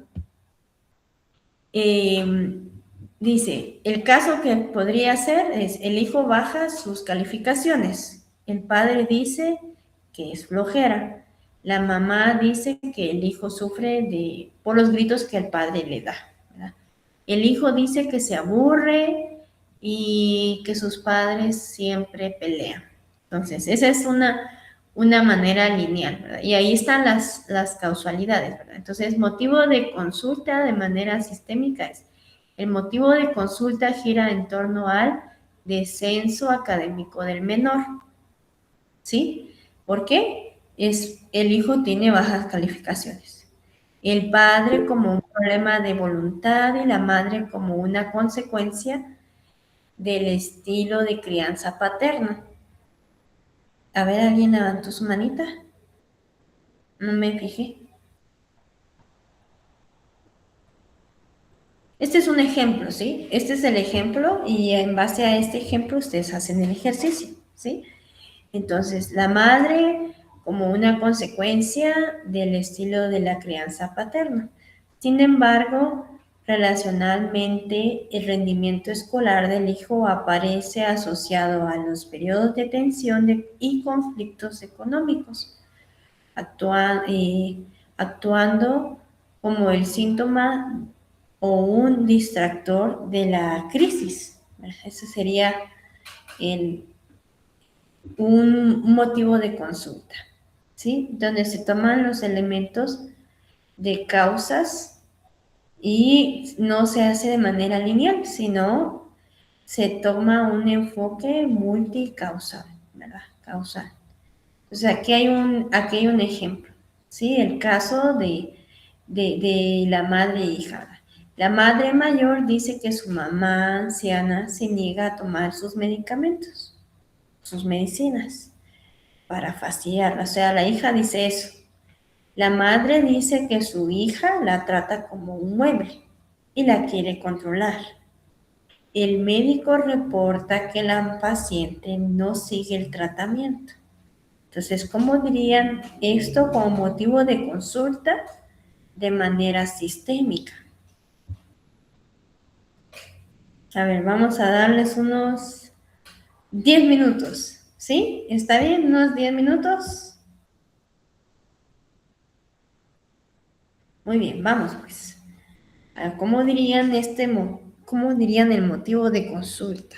Dice, el caso que podría ser es, el hijo baja sus calificaciones. El padre dice que es flojera. La mamá dice que el hijo sufre por los gritos que el padre le da, ¿verdad? El hijo dice que se aburre y que sus padres siempre pelean. Entonces, esa es una manera lineal, ¿verdad? Y ahí están las causalidades, ¿verdad? Entonces, motivo de consulta de manera sistémica es, el motivo de consulta gira en torno al descenso académico del menor, ¿sí? ¿Por qué? El hijo tiene bajas calificaciones. El padre como un problema de voluntad y la madre como una consecuencia del estilo de crianza paterna. A ver, ¿alguien levantó su manita? No me fijé. Este es un ejemplo, ¿sí? Este es el ejemplo y en base a este ejemplo ustedes hacen el ejercicio, ¿sí? Entonces, la madre como una consecuencia del estilo de la crianza paterna. Sin embargo, relacionalmente, el rendimiento escolar del hijo aparece asociado a los periodos de tensión y conflictos económicos, actuando como el síntoma o un distractor de la crisis. Ese sería un motivo de consulta, ¿sí? Donde se toman los elementos de causas y no se hace de manera lineal, sino se toma un enfoque multicausal, ¿verdad? Causal. O sea, aquí hay un ejemplo, ¿sí? El caso de la madre e hija. La madre mayor dice que su mamá anciana se niega a tomar sus medicamentos, sus medicinas, para fastidiarla. O sea, la hija dice eso. La madre dice que su hija la trata como un mueble y la quiere controlar. El médico reporta que la paciente no sigue el tratamiento. Entonces, ¿cómo dirían esto como motivo de consulta de manera sistémica? A ver, vamos a darles unos 10 minutos, ¿sí? ¿Está bien? ¿Unos 10 minutos? Muy bien, vamos pues. A ver, ¿cómo dirían el motivo de consulta?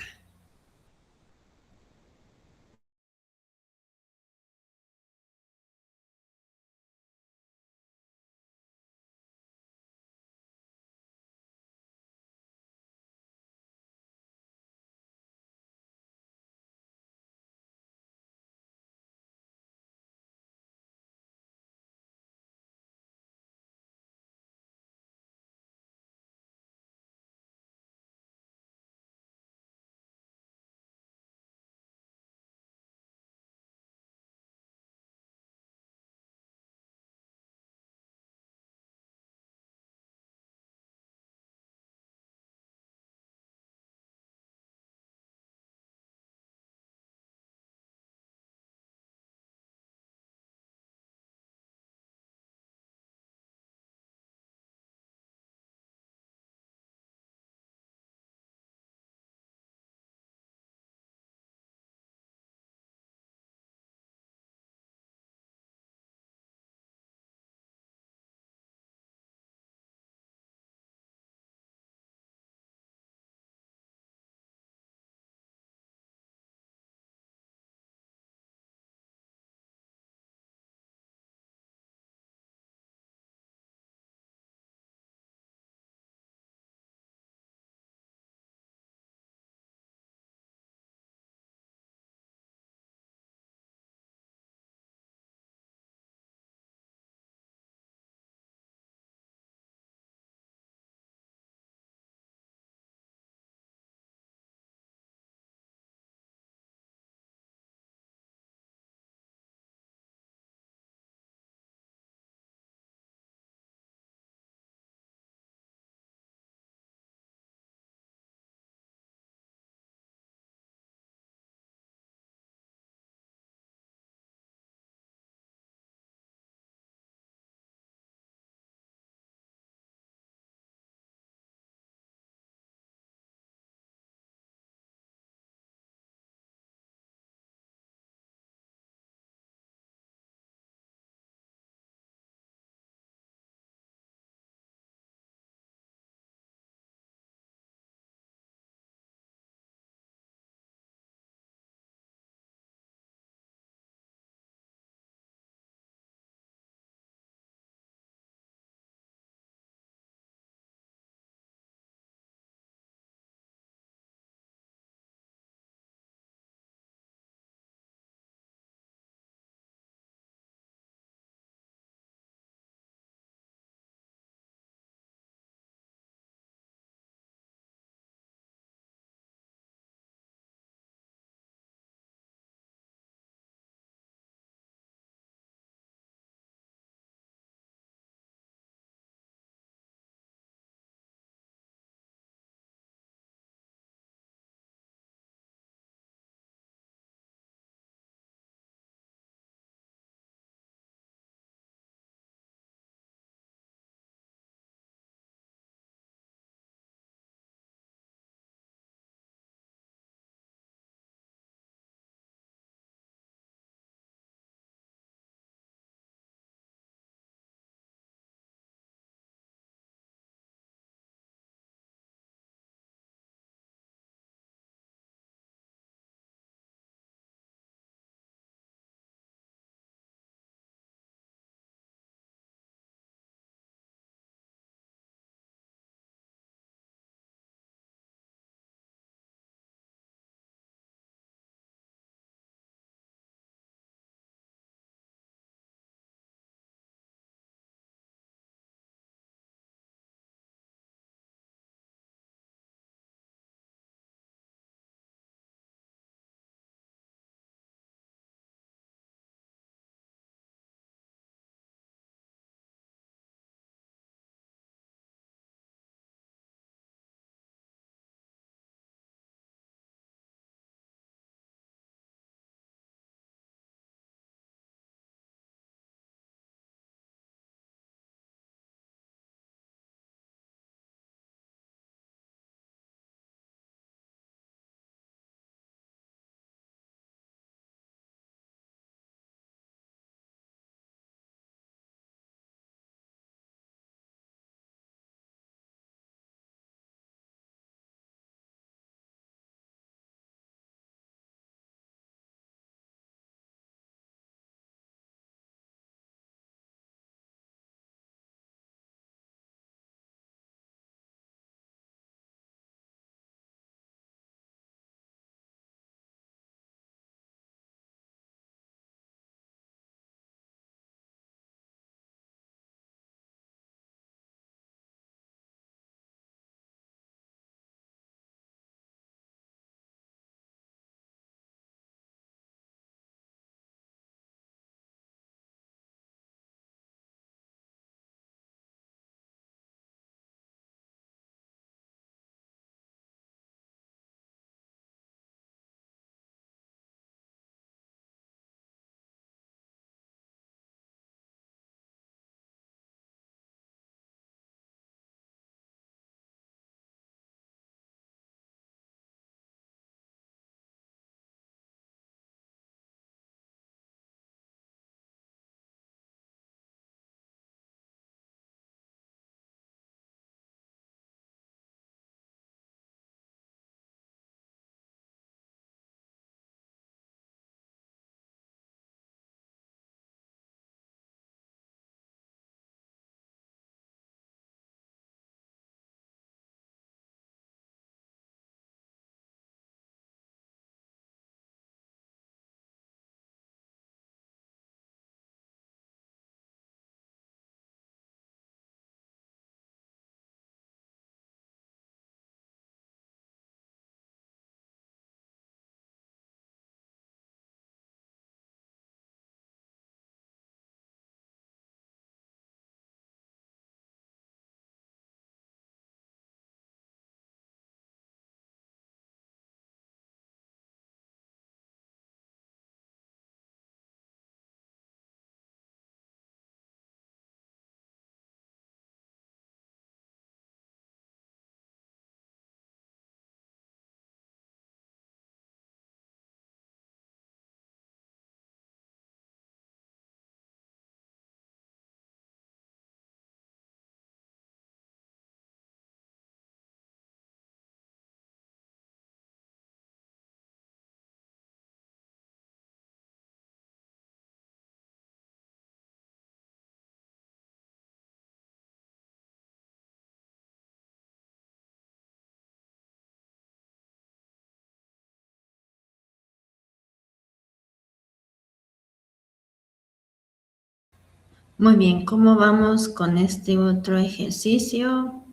Muy bien, ¿cómo vamos con este otro ejercicio?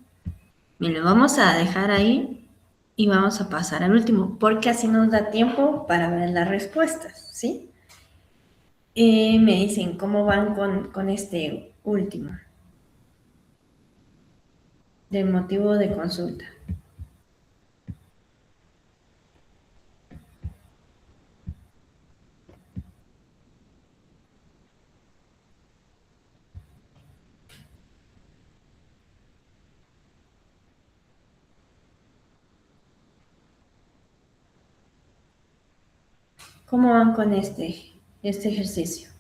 Mira, lo vamos a dejar ahí y vamos a pasar al último, porque así nos da tiempo para ver las respuestas, ¿sí? Me dicen cómo van con este último, del motivo de consulta. ¿Cómo van con este ejercicio?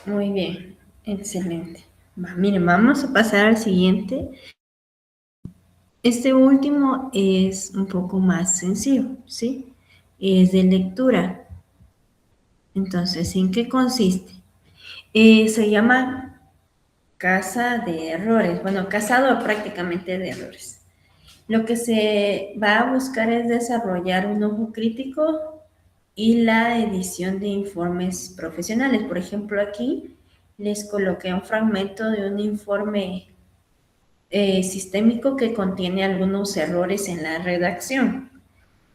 Muy bien, excelente. Miren, vamos a pasar al siguiente. Este último es un poco más sencillo, ¿sí? Es de lectura. Entonces, ¿en qué consiste? Se llama casa de errores, bueno, casado prácticamente de errores. Lo que se va a buscar es desarrollar un ojo crítico y la edición de informes profesionales. Por ejemplo, aquí les coloqué un fragmento de un informe sistémico que contiene algunos errores en la redacción.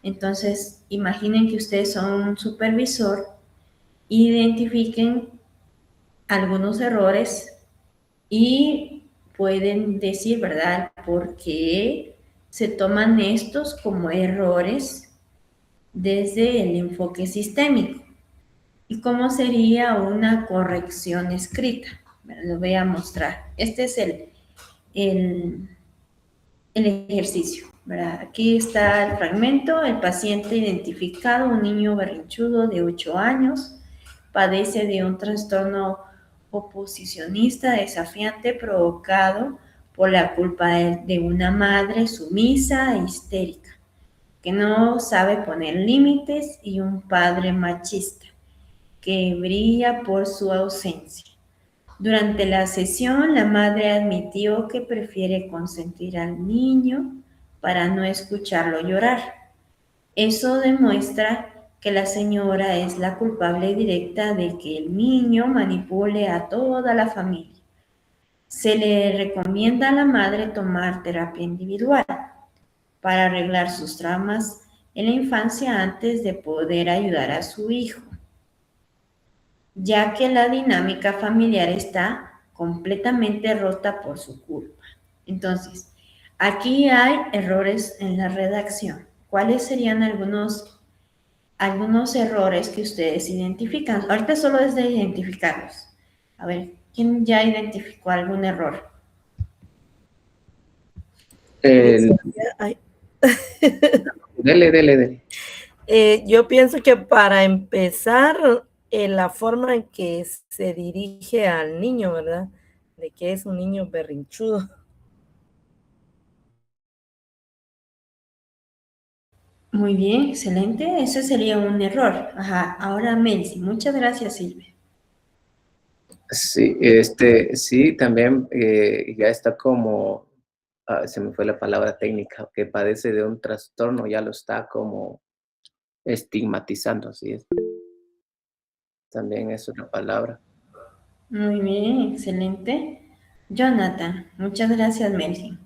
Entonces, imaginen que ustedes son un supervisor, identifiquen algunos errores y pueden decir, ¿verdad?, por qué se toman estos como errores desde el enfoque sistémico y cómo sería una corrección escrita. Lo voy a mostrar. Este es el, el ejercicio, ¿verdad? Aquí está el fragmento. El paciente identificado, un niño berrinchudo de 8 años, padece de un trastorno oposicionista desafiante provocado por la culpa de una madre sumisa e histérica, que no sabe poner límites, y un padre machista, que brilla por su ausencia. Durante la sesión, la madre admitió que prefiere consentir al niño para no escucharlo llorar. Eso demuestra que la señora es la culpable directa de que el niño manipule a toda la familia. Se le recomienda a la madre tomar terapia individual para arreglar sus traumas en la infancia antes de poder ayudar a su hijo, ya que la dinámica familiar está completamente rota por su culpa. Entonces, aquí hay errores en la redacción. ¿Cuáles serían algunos errores que ustedes identifican? Ahorita solo es de identificarlos. A ver, ¿quién ya identificó algún error? Ay, Dele. yo pienso que para empezar, la forma en que se dirige al niño, ¿verdad? De que es un niño berrinchudo. Muy bien, excelente. Ese sería un error. Ajá, ahora Melcy. Muchas gracias, Silvia. Sí, sí, también ya está como, se me fue la palabra técnica, que padece de un trastorno, ya lo está como estigmatizando, ¿sí? También es una palabra. Muy bien, excelente. Jonathan, muchas gracias, Melcy.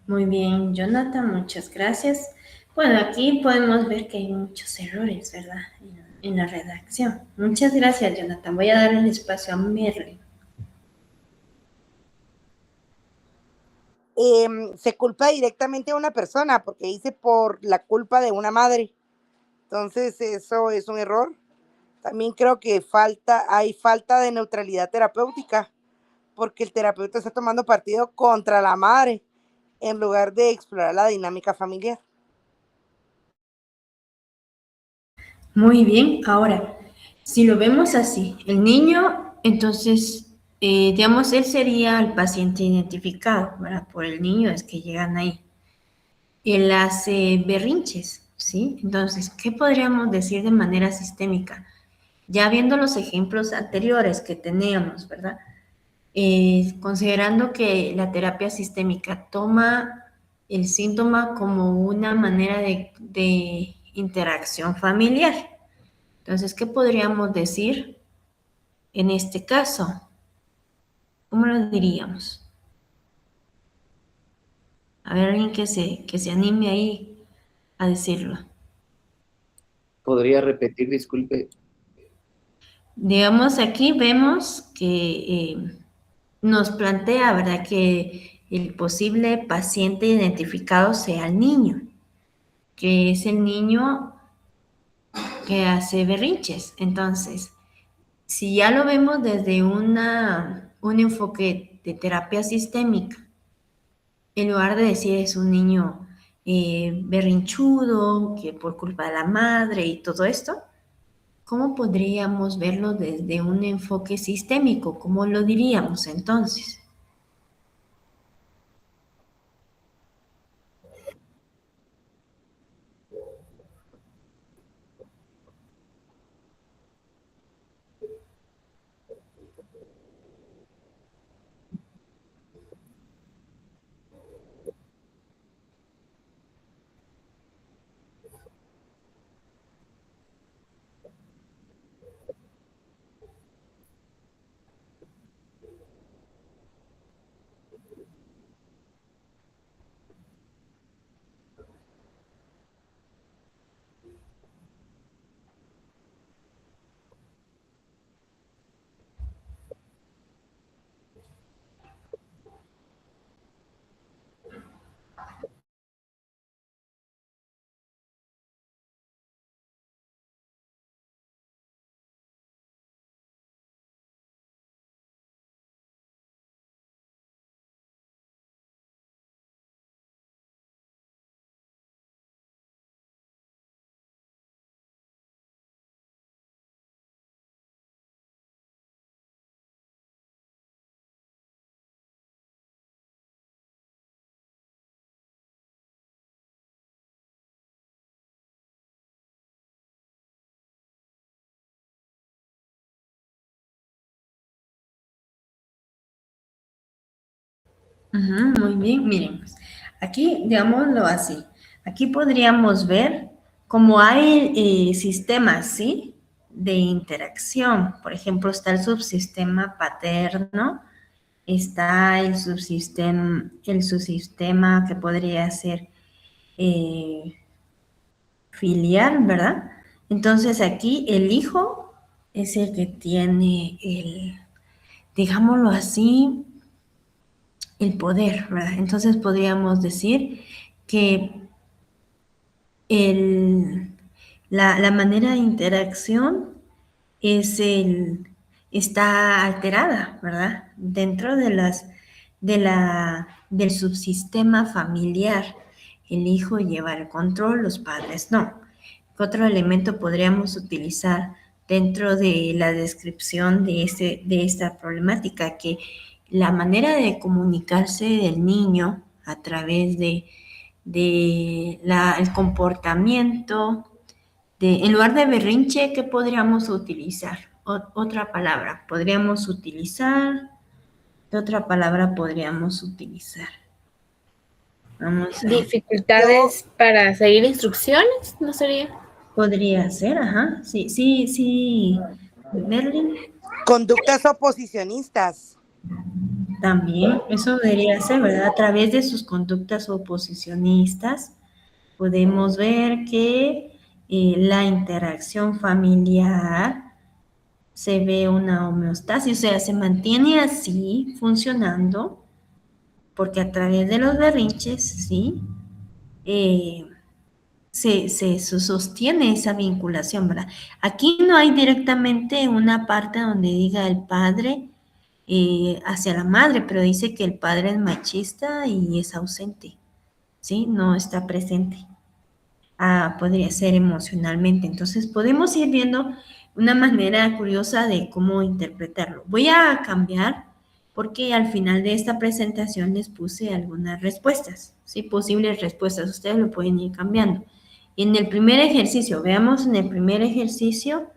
Muy bien, Jonathan, muchas gracias. Bueno, aquí podemos ver que hay muchos errores, ¿verdad? En la redacción. Muchas gracias, Jonathan. Voy a dar el espacio a Merlin. Se culpa directamente a una persona porque dice por la culpa de una madre. Entonces, eso es un error. También creo que hay falta de neutralidad terapéutica porque el terapeuta está tomando partido contra la madre en lugar de explorar la dinámica familiar. Muy bien, ahora, si lo vemos así, el niño, entonces, digamos, él sería el paciente identificado, ¿verdad? Por el niño es que llegan ahí. Él hace berrinches, ¿sí? Entonces, ¿qué podríamos decir de manera sistémica? Ya viendo los ejemplos anteriores que teníamos, ¿verdad? Considerando que la terapia sistémica toma el síntoma como una manera de interacción familiar. Entonces, ¿qué podríamos decir en este caso? ¿Cómo lo diríamos? A ver, alguien que se anime ahí a decirlo. ¿Podría repetir, disculpe? Digamos, aquí vemos que nos plantea, ¿verdad?, que el posible paciente identificado sea el niño, que es el niño que hace berrinches. Entonces, si ya lo vemos desde un enfoque de terapia sistémica, en lugar de decir es un niño berrinchudo, que por culpa de la madre y todo esto, ¿cómo podríamos verlo desde un enfoque sistémico? ¿Cómo lo diríamos entonces? Muy bien, miren, pues, aquí, digámoslo así, aquí podríamos ver cómo hay sistemas, ¿sí?, de interacción. Por ejemplo, está el subsistema paterno, está el subsistema que podría ser filial, ¿verdad? Entonces aquí el hijo es el que tiene digámoslo así, el poder, ¿verdad? Entonces podríamos decir que la manera de interacción está alterada, ¿verdad? Dentro del subsistema familiar. El hijo lleva el control, los padres no. ¿Qué otro elemento podríamos utilizar dentro de la descripción de esta problemática? Que la manera de comunicarse del niño a través el comportamiento, en lugar de berrinche, ¿qué podríamos utilizar? Otra palabra, podríamos utilizar, ¿qué otra palabra podríamos utilizar? Vamos a... Dificultades para seguir instrucciones, ¿no sería? Podría ser, ajá, sí, Merlin. Conductas oposicionistas. También, eso debería ser, ¿verdad? A través de sus conductas oposicionistas, podemos ver que la interacción familiar se ve una homeostasis, o sea, se mantiene así funcionando, porque a través de los berrinches, ¿sí? Se sostiene esa vinculación, ¿verdad? Aquí no hay directamente una parte donde diga el padre hacia la madre, pero dice que el padre es machista y es ausente, ¿sí? No está presente. Podría ser emocionalmente. Entonces podemos ir viendo una manera curiosa de cómo interpretarlo. Voy a cambiar porque al final de esta presentación les puse algunas respuestas, ¿sí? Posibles respuestas. Ustedes lo pueden ir cambiando. Y en el primer ejercicio, veamos en el primer ejercicio,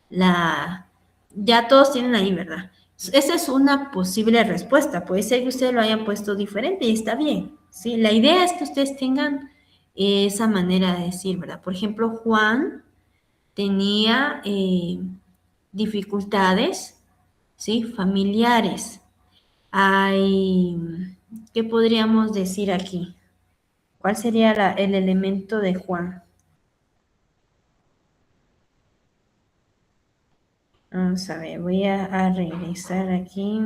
ya todos tienen ahí, ¿verdad? Esa es una posible respuesta. Puede ser que ustedes lo hayan puesto diferente y está bien, ¿sí? La idea es que ustedes tengan esa manera de decir, ¿verdad? Por ejemplo, Juan tenía dificultades, ¿sí? Familiares. ¿Qué podríamos decir aquí? ¿Cuál sería el elemento de Juan? Vamos a ver, voy a regresar aquí.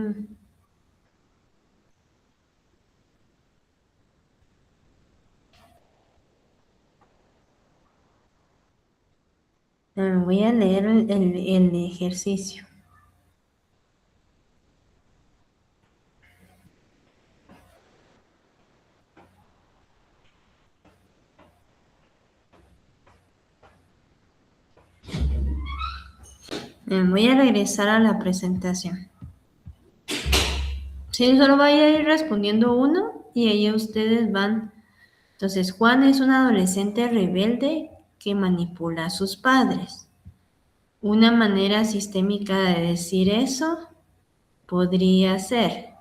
Voy a leer el ejercicio. Voy a regresar a la presentación. Sí, solo voy a ir respondiendo uno y ahí ustedes van. Entonces, Juan es un adolescente rebelde que manipula a sus padres. Una manera sistémica de decir eso podría ser: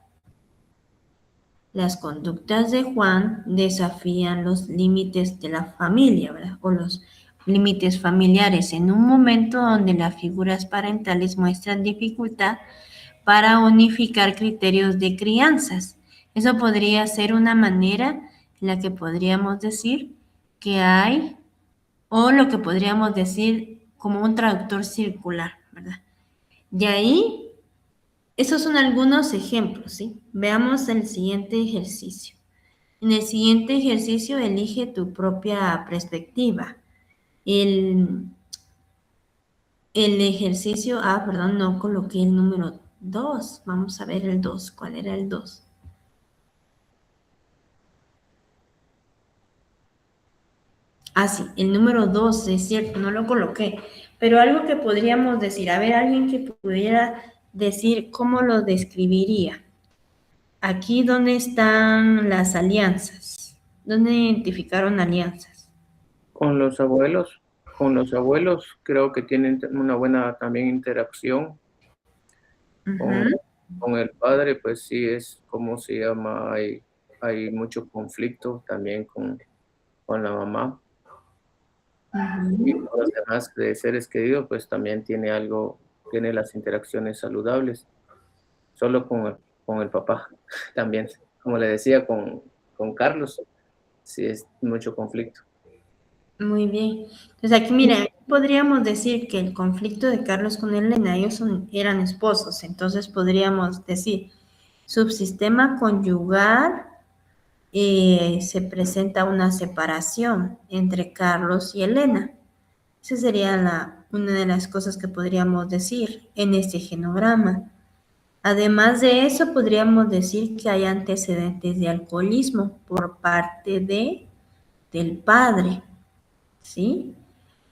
las conductas de Juan desafían los límites de la familia, ¿verdad? O los límites familiares en un momento donde las figuras parentales muestran dificultad para unificar criterios de crianzas. Eso podría ser una manera en la que podríamos decir que hay, o lo que podríamos decir como un traductor circular, ¿verdad? De ahí, esos son algunos ejemplos, ¿sí? Veamos el siguiente ejercicio. En el siguiente ejercicio, elige tu propia perspectiva. El ejercicio, perdón, no coloqué el número 2. Vamos a ver el 2. ¿Cuál era el 2? Sí, el número 2, es cierto, no lo coloqué. Pero algo que podríamos decir, a ver, alguien que pudiera decir cómo lo describiría. Aquí, ¿dónde están las alianzas? ¿Dónde identificaron alianzas? Con los abuelos creo que tienen una buena también interacción. Con el padre, pues sí es, ¿cómo se llama? Hay mucho conflicto también con la mamá. Y con los demás de seres queridos, pues también tiene las interacciones saludables. Solo con el papá también, como le decía, con Carlos, sí es mucho conflicto. Muy bien. Entonces aquí, mira, podríamos decir que el conflicto de Carlos con Elena, ellos eran esposos, entonces podríamos decir, subsistema conyugal, se presenta una separación entre Carlos y Elena. Esa sería una de las cosas que podríamos decir en este genograma. Además de eso, podríamos decir que hay antecedentes de alcoholismo por parte del padre, ¿sí?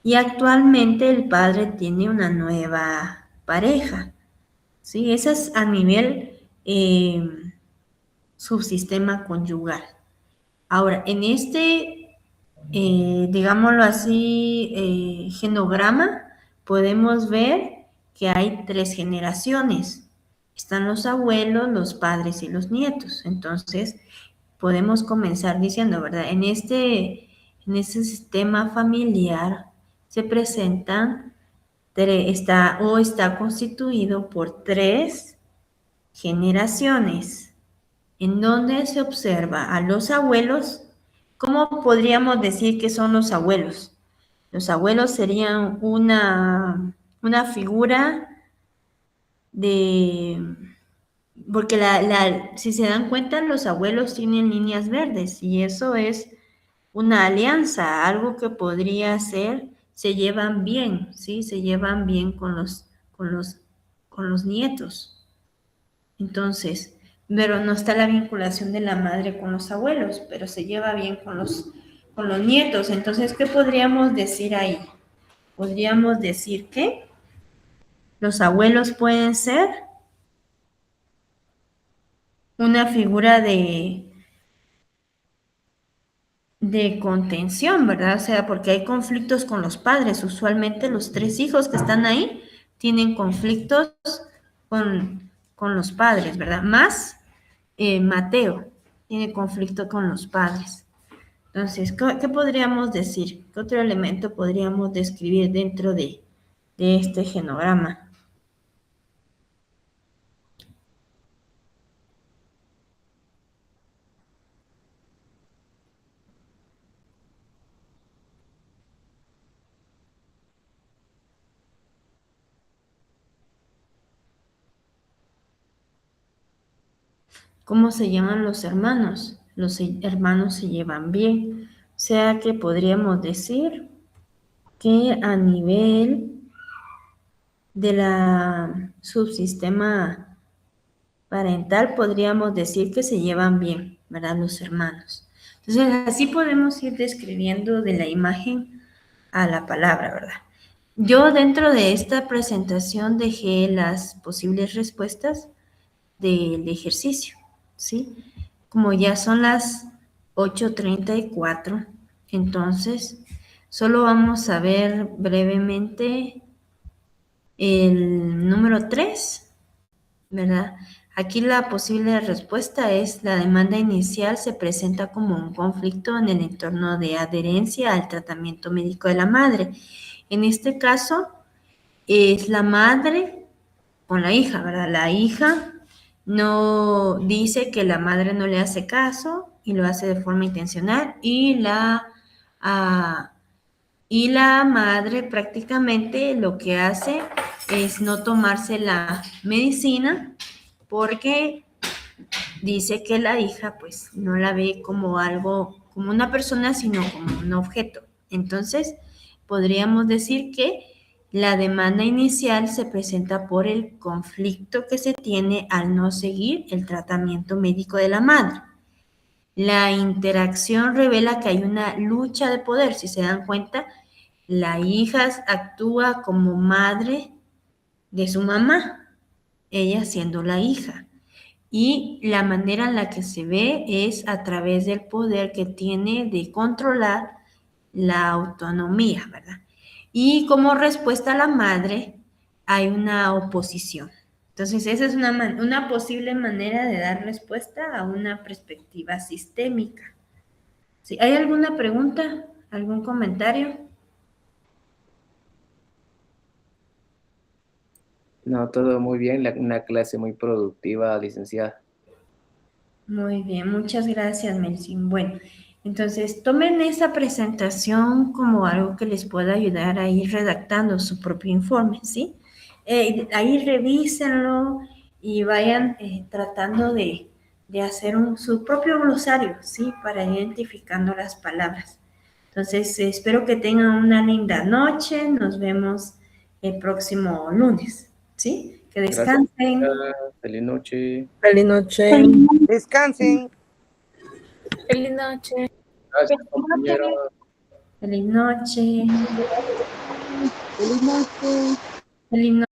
Y actualmente el padre tiene una nueva pareja, ¿sí? Eso es a nivel subsistema conyugal. Ahora, en este, digámoslo así, genograma, podemos ver que hay 3 generaciones. Están los abuelos, los padres y los nietos. Entonces, podemos comenzar diciendo, ¿verdad? En este sistema familiar se presentan, está constituido por 3 generaciones, en donde se observa a los abuelos ¿Cómo podríamos decir que son los abuelos? Los abuelos serían una figura de... Porque si se dan cuenta, los abuelos tienen líneas verdes y eso es una alianza, algo que podría ser, se llevan bien, ¿sí? Se llevan bien con los nietos. Entonces, pero no está la vinculación de la madre con los abuelos, pero se lleva bien con los nietos. Entonces, ¿qué podríamos decir ahí? Podríamos decir que los abuelos pueden ser una figura de contención, ¿verdad? O sea, porque hay conflictos con los padres. Usualmente los 3 hijos que están ahí tienen conflictos con los padres, ¿verdad? Más Mateo tiene conflicto con los padres. Entonces, ¿qué podríamos decir? ¿Qué otro elemento podríamos describir dentro de este genograma? ¿Cómo se llaman los hermanos? Los hermanos se llevan bien. O sea que podríamos decir que a nivel de la subsistema parental podríamos decir que se llevan bien, ¿verdad? Los hermanos. Entonces, así podemos ir describiendo de la imagen a la palabra, ¿verdad? Yo dentro de esta presentación dejé las posibles respuestas del ejercicio, ¿sí? Como ya son las 8:34, entonces solo vamos a ver brevemente el número 3, ¿verdad? Aquí la posible respuesta es: la demanda inicial se presenta como un conflicto en el entorno de adherencia al tratamiento médico de la madre. En este caso es la madre con la hija, ¿verdad? La hija no dice que la madre no le hace caso y lo hace de forma intencional y la madre prácticamente lo que hace es no tomarse la medicina porque dice que la hija pues no la ve como algo, como una persona, sino como un objeto. Entonces, podríamos decir que la demanda inicial se presenta por el conflicto que se tiene al no seguir el tratamiento médico de la madre. La interacción revela que hay una lucha de poder. Si se dan cuenta, la hija actúa como madre de su mamá, ella siendo la hija. Y la manera en la que se ve es a través del poder que tiene de controlar la autonomía, ¿verdad? Y como respuesta a la madre hay una oposición. Entonces, esa es una posible manera de dar respuesta a una perspectiva sistémica. ¿Sí? ¿Hay alguna pregunta? ¿Algún comentario? No, todo muy bien, una clase muy productiva, licenciada. Muy bien, muchas gracias, Melsin. Bueno, entonces tomen esa presentación como algo que les pueda ayudar a ir redactando su propio informe, ¿sí? Ahí revísenlo y vayan tratando de hacer su propio glosario, ¿sí? Para ir identificando las palabras. Entonces, espero que tengan una linda noche. Nos vemos el próximo lunes, ¿sí? Que descansen. Gracias. Feliz noche. Feliz noche. Descansen. Feliz noche. Gracias, compañeros. Feliz noche. Feliz noche. Feliz noche.